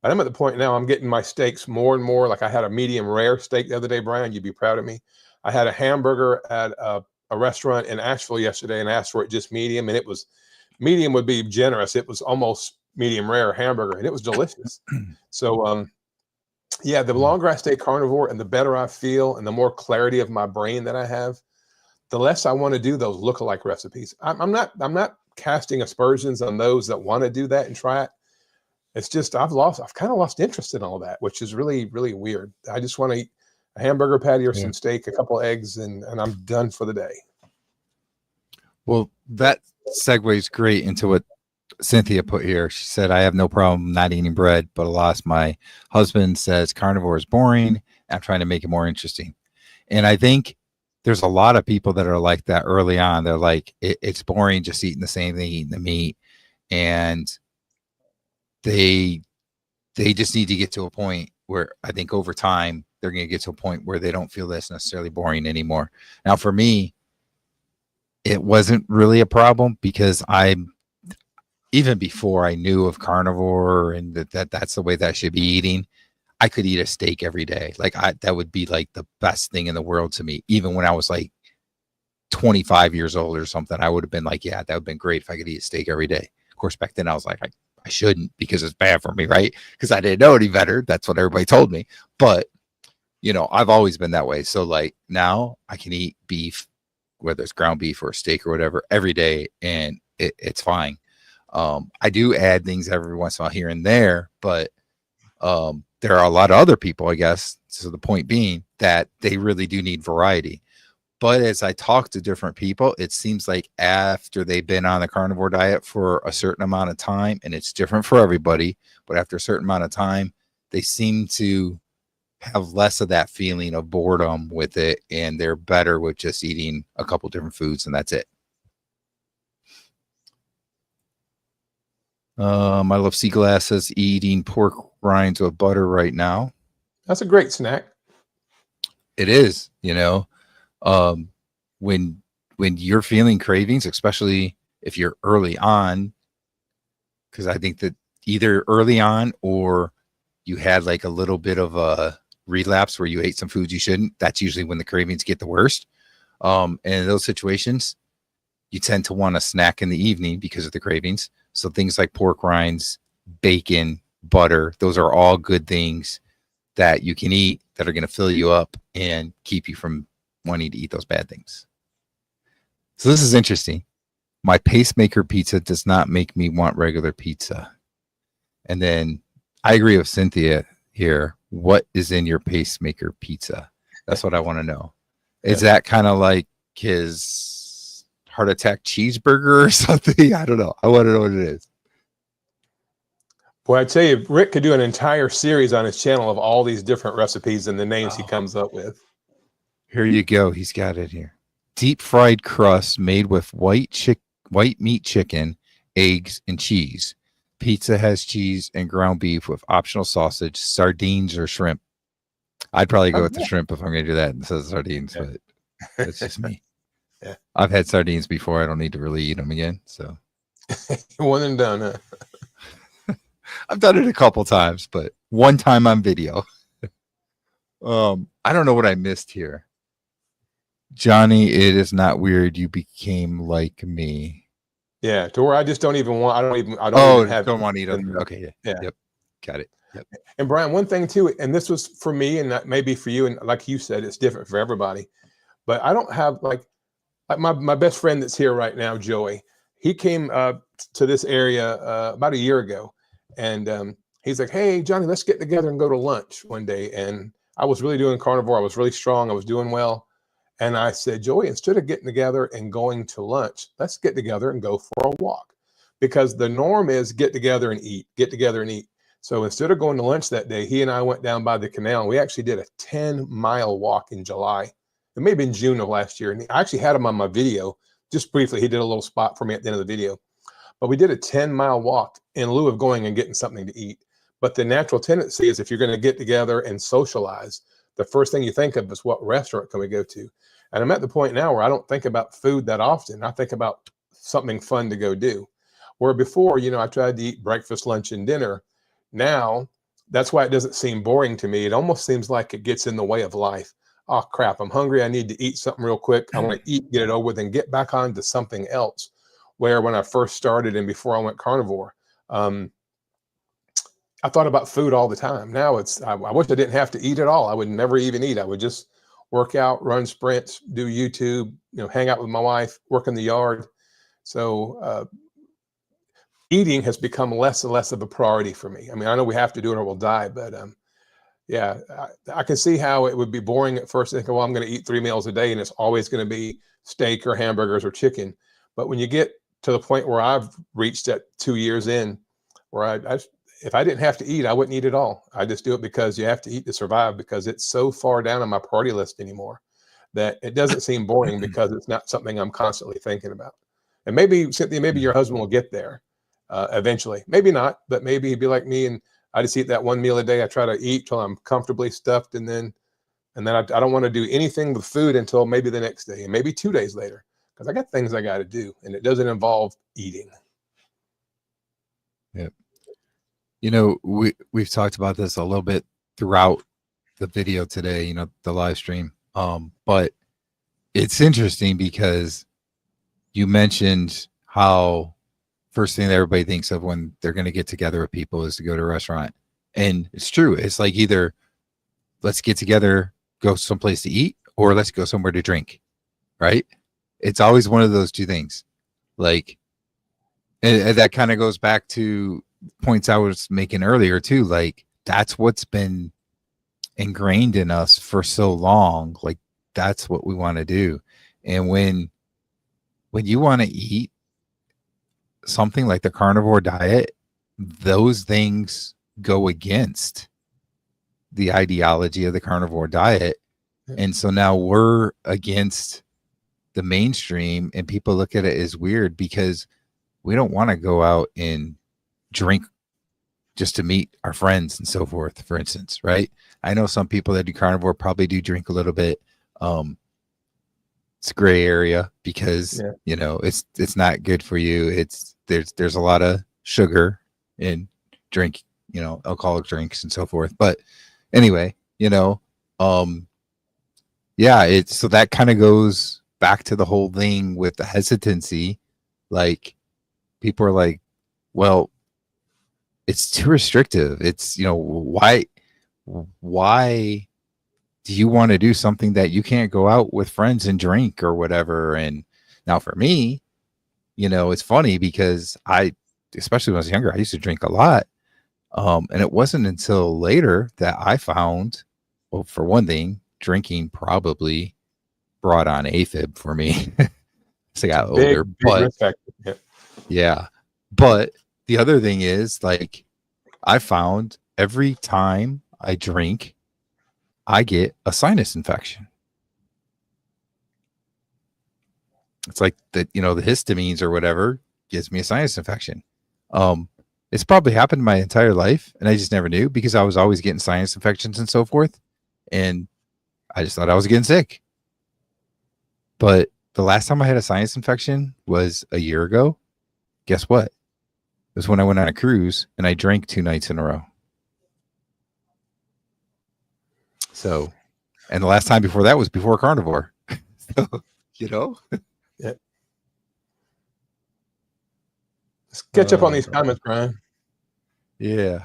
But I'm at the point now, I'm getting my steaks more and more. Like I had a medium rare steak the other day, Brian. You'd be proud of me. I had a hamburger at a restaurant in Asheville yesterday and asked for it just medium. And it was, medium would be generous. It was almost medium rare hamburger, and it was delicious. So, yeah, the longer I stay carnivore and the better I feel and the more clarity of my brain that I have, the less I want to do those lookalike recipes. I'm not casting aspersions on those that want to do that and try it. It's just I've kind of lost interest in all that, which is really, really weird. I just want to eat a hamburger patty or some steak, a couple of eggs, and I'm done for the day. Well, that segues great into what Cynthia put here. She said, I have no problem not eating bread, but alas, my husband says carnivore is boring. I'm trying to make it more interesting. And I think there's a lot of people that are like that early on. They're like, it's boring just eating the same thing, eating the meat. And they just need to get to a point where I think over time, they're going to get to a point where they don't feel that's necessarily boring anymore. Now, for me, it wasn't really a problem because even before I knew of carnivore and that's the way that I should be eating, I could eat a steak every day. Like that would be like the best thing in the world to me. Even when I was like 25 years old or something, I would have been like, yeah, that would have been great if I could eat a steak every day. Of course, back then I was like, I shouldn't because it's bad for me, right? Because I didn't know any better. That's what everybody told me. But, you know, I've always been that way. So like now I can eat beef, whether it's ground beef or steak or whatever, every day, and it's fine. I do add things every once in a while here and there, but there are a lot of other people, I guess. So the point being that they really do need variety. But as I talk to different people, it seems like after they've been on the carnivore diet for a certain amount of time, and it's different for everybody, but after a certain amount of time, they seem to have less of that feeling of boredom with it, and they're better with just eating a couple different foods, and that's it. I love Seaglass says eating pork rinds with butter right now. That's a great snack. It is, you know, when you're feeling cravings, especially if you're early on, because I think that either early on or you had like a little bit of a relapse where you ate some foods you shouldn't, that's usually when the cravings get the worst. And in those situations, you tend to want a snack in the evening because of the cravings. So things like pork rinds, bacon, butter, those are all good things that you can eat that are going to fill you up and keep you from wanting to eat those bad things. So this is interesting. My pacemaker pizza does not make me want regular pizza. And then I agree with Cynthia here. What is in your pacemaker pizza? That's what I want to know. Is that kind of like his heart attack cheeseburger or something? I don't know. I want to know what it is. Boy, I tell you, Rick could do an entire series on his channel of all these different recipes and the names he comes up with. Here you go. He's got it here. Deep fried crust made with white meat chicken, eggs, and cheese. Pizza has cheese and ground beef with optional sausage, sardines, or shrimp. I'd probably go with the shrimp if I'm going to do that instead of sardines, but that's just me. Yeah. I've had sardines before. I don't need to really eat them again. So one and done, huh? I've done it a couple times, but one time on video. I don't know what I missed here. Johnny, it is not weird. You became like me. Yeah, to where I just don't even want. I don't even have. Don't want to eat other. Okay, yeah. Yep, got it. Yep. And Brian, one thing too, and this was for me, and that maybe for you, and like you said, it's different for everybody. But I don't have like my best friend that's here right now, Joey. He came to this area about a year ago, and he's like, "Hey, Johnny, let's get together and go to lunch one day." And I was really doing carnivore. I was really strong. I was doing well. And I said, Joey, instead of getting together and going to lunch, let's get together and go for a walk. Because the norm is get together and eat, get together and eat. So instead of going to lunch that day, he and I went down by the canal. And we actually did a 10-mile walk in July. It may have been June of last year. And I actually had him on my video just briefly. He did a little spot for me at the end of the video. But we did a 10-mile walk in lieu of going and getting something to eat. But the natural tendency is if you're going to get together and socialize, the first thing you think of is what restaurant can we go to? And I'm at the point now where I don't think about food that often. I think about something fun to go do. Where before, you know, I tried to eat breakfast, lunch, and dinner. Now, that's why it doesn't seem boring to me. It almost seems like it gets in the way of life. Oh, crap, I'm hungry. I need to eat something real quick. I want to eat, get it over with, and get back on to something else. Where when I first started and before I went carnivore, I thought about food all the time. Now I wish I didn't have to eat at all. I would never even eat. I would just work out, run sprints, do YouTube, hang out with my wife, work in the yard. So eating has become less and less of a priority for me. I mean, I know we have to do it or we'll die, but yeah, I can see how it would be boring at first. Thinking, well, I'm going to eat 3 meals a day and it's always going to be steak or hamburgers or chicken. But when you get to the point where I've reached at 2 years in, where if I didn't have to eat, I wouldn't eat at all. I just do it because you have to eat to survive, because it's so far down on my priority list anymore that it doesn't seem boring because it's not something I'm constantly thinking about. And maybe, Cynthia, maybe your husband will get there eventually. Maybe not, but maybe he'd be like me and I just eat that 1 meal a day. I try to eat till I'm comfortably stuffed, and then I don't want to do anything with food until maybe the next day, and maybe 2 days later, because I got things I got to do, and it doesn't involve eating. Yep. We've talked about this a little bit throughout the video today, the live stream. But it's interesting because you mentioned how first thing that everybody thinks of when they're going to get together with people is to go to a restaurant. And it's true. It's like either let's get together, go someplace to eat, or let's go somewhere to drink, right? It's always one of those two things. Like, and that kind of goes back to points I was making earlier too. Like, that's what's been ingrained in us for so long. Like, that's what we want to do. And when you want to eat something like the carnivore diet, those things go against the ideology of the carnivore diet. And so now we're against the mainstream, and people look at it as weird because we don't want to go out and drink just to meet our friends and so forth, for instance, right? I know some people that do carnivore probably do drink a little bit. It's a gray area because it's not good for you. There's a lot of sugar in drink, alcoholic drinks and so forth. But anyway, so that kind of goes back to the whole thing with the hesitancy. Like, people are like, well, it's too restrictive. It's, why do you want to do something that you can't go out with friends and drink or whatever? And now for me, it's funny because especially when I was younger, I used to drink a lot. And it wasn't until later that I found, well, for one thing, drinking probably brought on AFib for me as I got older. But yeah, but the other thing is, like, I found every time I drink, I get a sinus infection. It's like the histamines or whatever gives me a sinus infection. It's probably happened my entire life, and I just never knew because I was always getting sinus infections and so forth. And I just thought I was getting sick. But the last time I had a sinus infection was a year ago. Guess what? It was when I went on a cruise and I drank 2 nights in a row. So, and the last time before that was before carnivore. So, Yeah. Let's catch up on these comments, Brian. Yeah.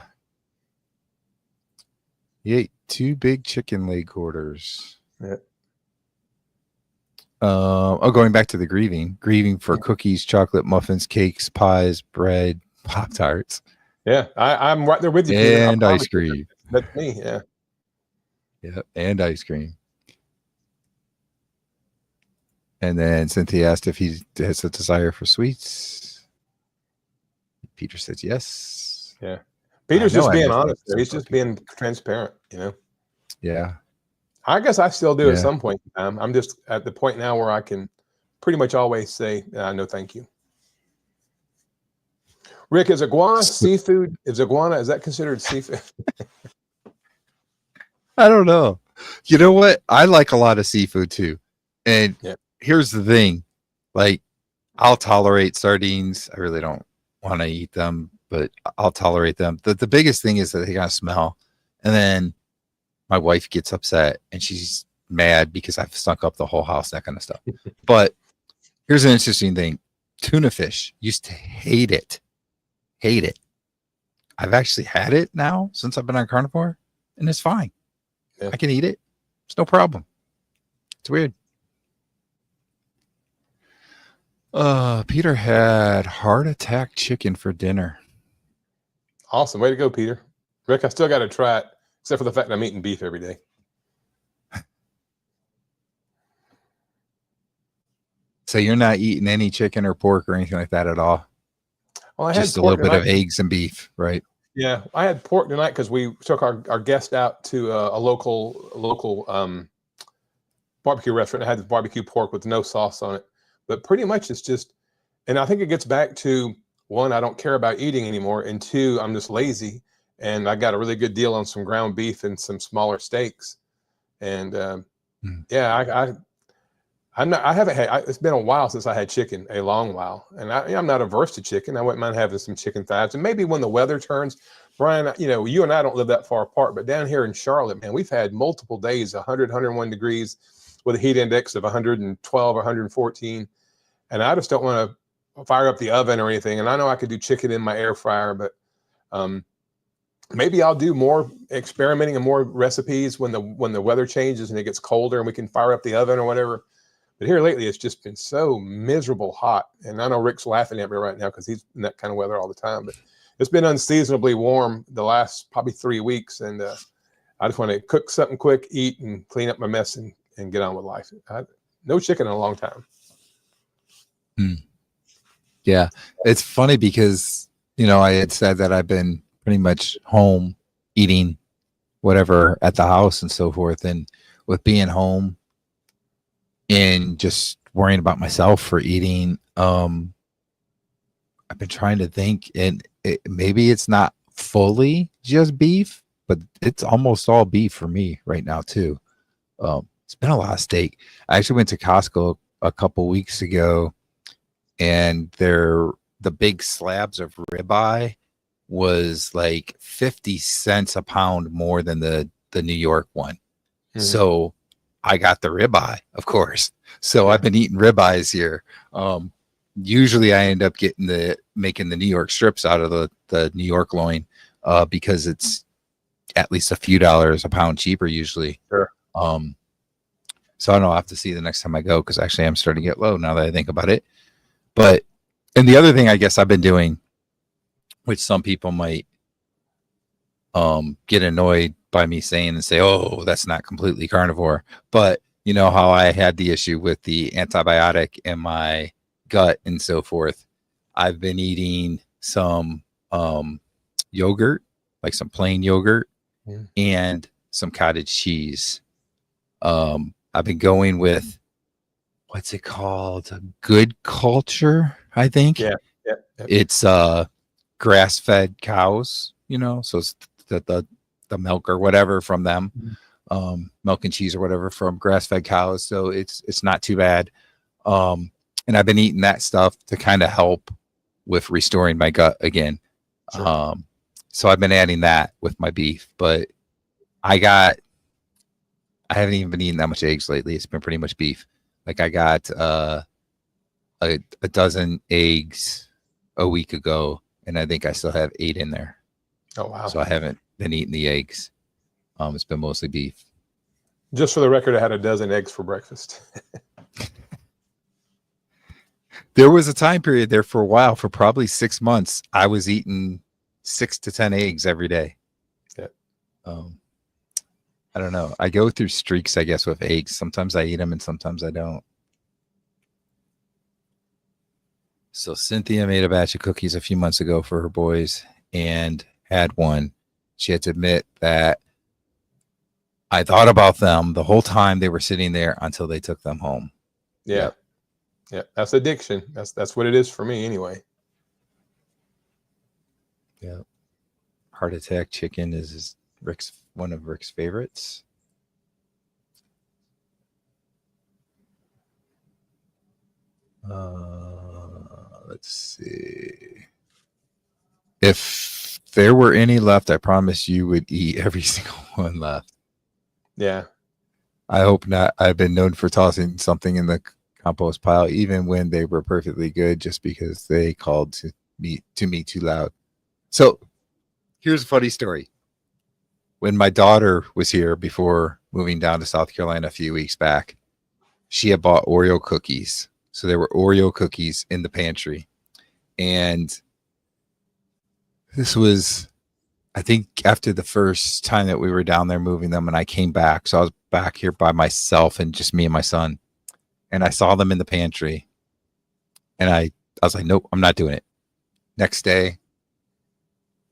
He ate 2 big chicken leg quarters. Yeah. Going back to the grieving for cookies, chocolate, muffins, cakes, pies, bread, Pop-Tarts. Yeah, I'm right there with you. And ice cream. That's me, yeah. Yeah, and ice cream. And then Cynthia asked if he has a desire for sweets. Peter says yes. Yeah. Peter's just being honest. He's just being transparent, Yeah. I guess I still do at some point in time. I'm just at the point now where I can pretty much always say, no, thank you. Rick, is iguana seafood? Is that considered seafood? I don't know. You know what? I like a lot of seafood too. And here's the thing. Like, I'll tolerate sardines. I really don't want to eat them, but I'll tolerate them. The biggest thing is that they gotta smell. And then my wife gets upset and she's mad because I've stunk up the whole house, that kind of stuff. But here's an interesting thing. Tuna fish. Used to hate it. Hate it. I've actually had it now since I've been on carnivore, and it's fine. Yeah. I can eat it. It's no problem. It's weird. Peter had heart attack chicken for dinner. Awesome. Way to go, Peter. Rick, I still got to try it, except for the fact that I'm eating beef every day. So you're not eating any chicken or pork or anything like that at all? Well, I Just had a little pork bit of tonight. eggs and beef, right? Yeah, I had pork tonight because we took our guest out to a local barbecue restaurant. I had the barbecue pork with no sauce on it. But pretty much it's just, and I think it gets back to, one, I don't care about eating anymore, and two, I'm just lazy. And I got a really good deal on some ground beef and some smaller steaks. And yeah, I haven't had, it's been a while since I had chicken, a long while. And I'm not averse to chicken. I wouldn't mind having some chicken thighs. And maybe when the weather turns, Brian, you know, you and I don't live that far apart, but down here in Charlotte, man, we've had multiple days, 100, 101 degrees with a heat index of 112 or 114. And I just don't want to fire up the oven or anything. And I know I could do chicken in my air fryer, but maybe I'll do more experimenting and more recipes when the weather changes and it gets colder and we can fire up the oven or whatever. But here lately, it's just been so miserable hot. And I know Rick's laughing at me right now because he's in that kind of weather all the time. But it's been unseasonably warm the last probably 3 weeks. And I just want to cook something quick, eat, and clean up my mess and get on with life. No chicken in a long time. Yeah. It's funny because, you know, I had said that I've been pretty much home eating whatever at the house and so forth. And with being home, and just worrying about myself for eating, I've been trying to think, and maybe it's not fully just beef, but it's almost all beef for me right now too. It's been a lot of steak. I actually went to Costco a couple weeks ago, and the big slabs of ribeye was like 50 cents a pound more than the New York one. Mm-hmm. So I got the ribeye, of course. So I've been eating ribeyes here. Usually I end up making the New York strips out of the New York loin because it's at least a few dollars a pound cheaper usually. Sure. So I don't know. I'll have to see the next time I go because actually I'm starting to get low now that I think about it. But, and the other thing I guess I've been doing, which some people might get annoyed by me saying and say, oh, that's not completely carnivore. But you know how I had the issue with the antibiotic in my gut and so forth. I've been eating some yogurt, like some plain yogurt and some cottage cheese. I've been going with, what's it called? Good Culture, I think. Yeah. It's grass-fed cows, you know, so it's the milk or whatever from them, milk and cheese or whatever from grass-fed cows. So it's not too bad. And I've been eating that stuff to kind of help with restoring my gut again. Sure. So I've been adding that with my beef, but I haven't even been eating that much eggs lately. It's been pretty much beef. Like I got a dozen eggs a week ago, and I think I still have 8 in there. Oh, wow. So I haven't been eating the eggs. It's been mostly beef. Just for the record, I had a dozen eggs for breakfast. There was a time period there for a while, for probably 6 months, I was eating 6 to 10 eggs every day. Yeah. I don't know. I go through streaks, I guess, with eggs. Sometimes I eat them and sometimes I don't. So Cynthia made a batch of cookies a few months ago for her boys and had one. She had to admit that I thought about them the whole time they were sitting there until they took them home. Yeah. Yeah. That's addiction. That's what it is for me anyway. Yeah. Heart attack chicken is one of Rick's favorites. Let's see. If there were any left, I promise you would eat every single one left. Yeah. I hope not. I've been known for tossing something in the compost pile, even when they were perfectly good, just because they called to me too loud. So here's a funny story. When my daughter was here before moving down to South Carolina a few weeks back, she had bought Oreo cookies. So there were Oreo cookies in the pantry. And this was, I think, after the first time that we were down there moving them, and I came back. So I was back here by myself and just me and my son. And I saw them in the pantry. And I was like, nope, I'm not doing it. Next day,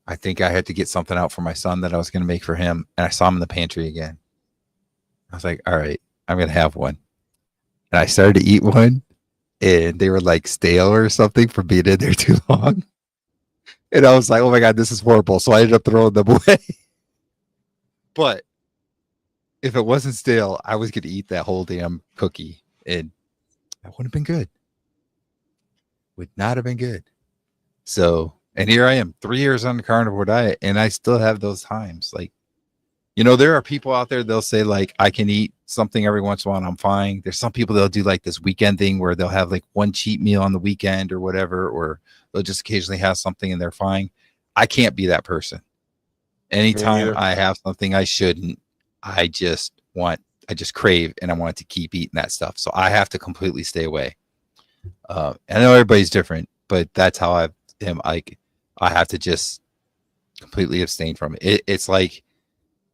I think I had to get something out for my son that I was going to make for him. And I saw him in the pantry again. I was like, all right, I'm going to have one. And I started to eat one, and they were like stale or something for being in there too long. And I was like, oh my God, this is horrible. So I ended up throwing them away. But if it wasn't stale, I was going to eat that whole damn cookie, and that wouldn't have been good. Would not have been good. So, and here I am 3 years on the carnivore diet, and I still have those times. Like, there are people out there, they'll say like, I can eat something every once in a while and I'm fine. There's some people that'll do like this weekend thing where they'll have like one cheat meal on the weekend or whatever, or they'll just occasionally have something and they're fine. I can't be that person. Anytime I have something I shouldn't, I just crave, and I want to keep eating that stuff. So I have to completely stay away. I know everybody's different, but that's how I am. Like, I have to just completely abstain from it. It's like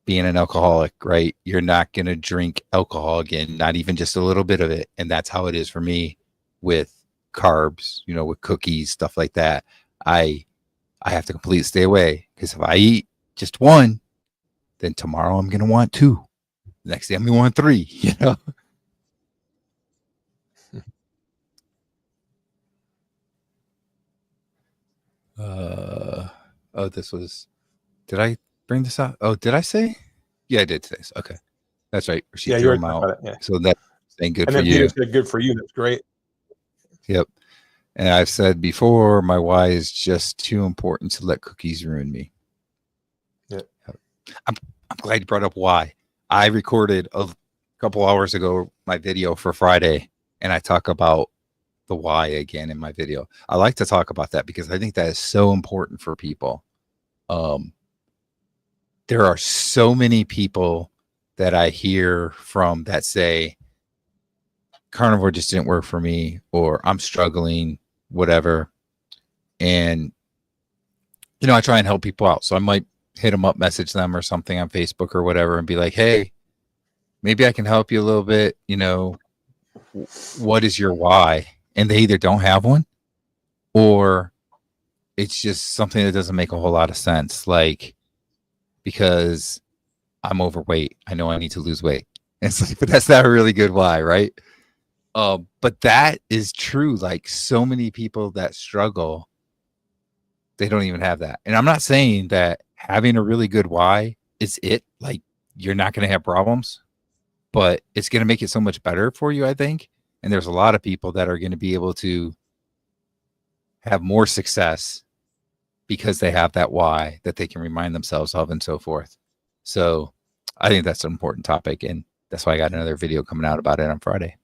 being an alcoholic, right? You're not going to drink alcohol again, not even just a little bit of it. And that's how it is for me with carbs, with cookies, stuff like that. I have to completely stay away, because if I eat just one, then tomorrow I'm going to want two. The next day I'm going to want three, did I bring this out? Oh, did I say? Yeah, I did say this. Okay. That's right. She threw them out. Yeah. So that's saying good and for you. Said good for you. That's great. Yep. And I've said before, my why is just too important to let cookies ruin me. Yeah. I'm glad you brought up why. I recorded a couple hours ago my video for Friday, and I talk about the why again in my video. I like to talk about that because I think that is so important for people. There are so many people that I hear from that say carnivore just didn't work for me, or I'm struggling, whatever. And, I try and help people out. So I might hit them up, message them or something on Facebook or whatever, and be like, hey, maybe I can help you a little bit. What is your why? And they either don't have one, or it's just something that doesn't make a whole lot of sense. Like, because I'm overweight, I know I need to lose weight. And it's like, but that's not a really good why, right? But that is true. Like, so many people that struggle, they don't even have that. And I'm not saying that having a really good why is it. Like, you're not going to have problems, but it's going to make it so much better for you, I think. And there's a lot of people that are going to be able to have more success because they have that why that they can remind themselves of, and so forth. So I think that's an important topic, and that's why I got another video coming out about it on Friday.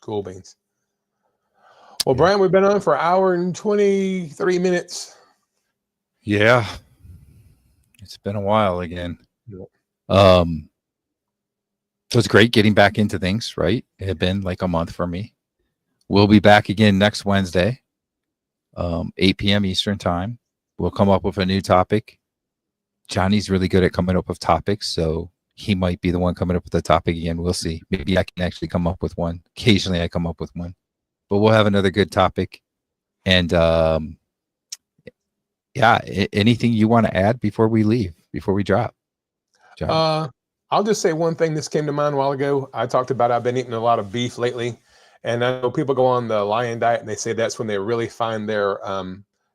Cool beans. Well, Brian, we've been on for 1 hour and 23 minutes. Yeah. It's been a while again. Yep. So it's great getting back into things, right? It had been like a month for me. We'll be back again next Wednesday, 8 p.m. Eastern time. We'll come up with a new topic. Johnny's really good at coming up with topics, so he might be the one coming up with the topic again. We'll see. Maybe I can actually come up with one. Occasionally I come up with one. But we'll have another good topic. And anything you want to add before we leave, before we drop? John? I'll just say one thing. This came to mind a while ago. I talked about I've been eating a lot of beef lately. And I know people go on the lion diet and they say that's when they really find their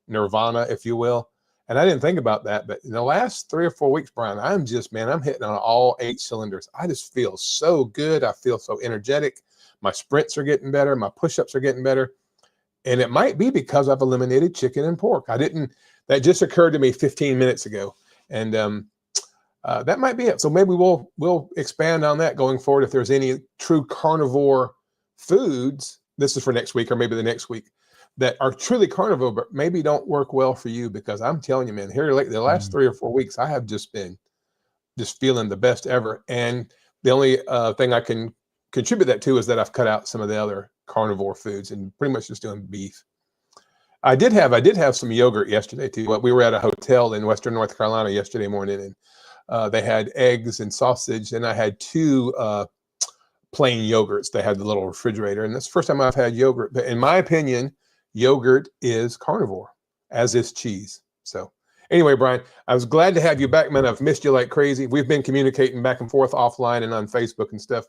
nirvana, if you will. And I didn't think about that. But in the last 3 or 4 weeks, Brian, I'm hitting on all 8 cylinders. I just feel so good. I feel so energetic. My sprints are getting better. My push-ups are getting better. And it might be because I've eliminated chicken and pork. That just occurred to me 15 minutes ago. And that might be it. So maybe we'll expand on that going forward. If there's any true carnivore foods, this is for next week or maybe the next week, that are truly carnivore, but maybe don't work well for you, because I'm telling you, man, here the last 3 or 4 weeks, I have just been feeling the best ever. And the only thing I can contribute that to is that I've cut out some of the other carnivore foods and pretty much just doing beef. I did have some yogurt yesterday too. We were at a hotel in Western North Carolina yesterday morning, and they had eggs and sausage, and I had 2 plain yogurts. They had the little refrigerator, and that's the first time I've had yogurt. But in my opinion, yogurt is carnivore, as is cheese. So anyway, Brian, I was glad to have you back, man. I've missed you like crazy. We've been communicating back and forth offline and on Facebook and stuff,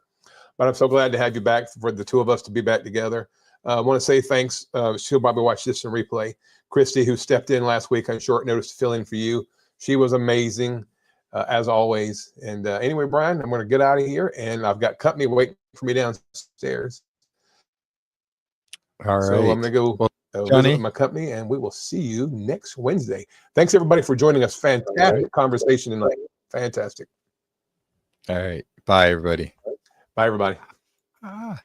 but I'm so glad to have you back, for the 2 of us to be back together. I want to say thanks. She'll probably watch this in replay. Christy, who stepped in last week on short notice to fill in for you. She was amazing, as always. And anyway, Brian, I'm going to get out of here, and I've got company waiting for me downstairs. All right. So I'm going to go visit with my company, and we will see you next Wednesday. Thanks, everybody, for joining us. Fantastic conversation tonight. Fantastic. All right. Bye, everybody. Bye, everybody. Ah.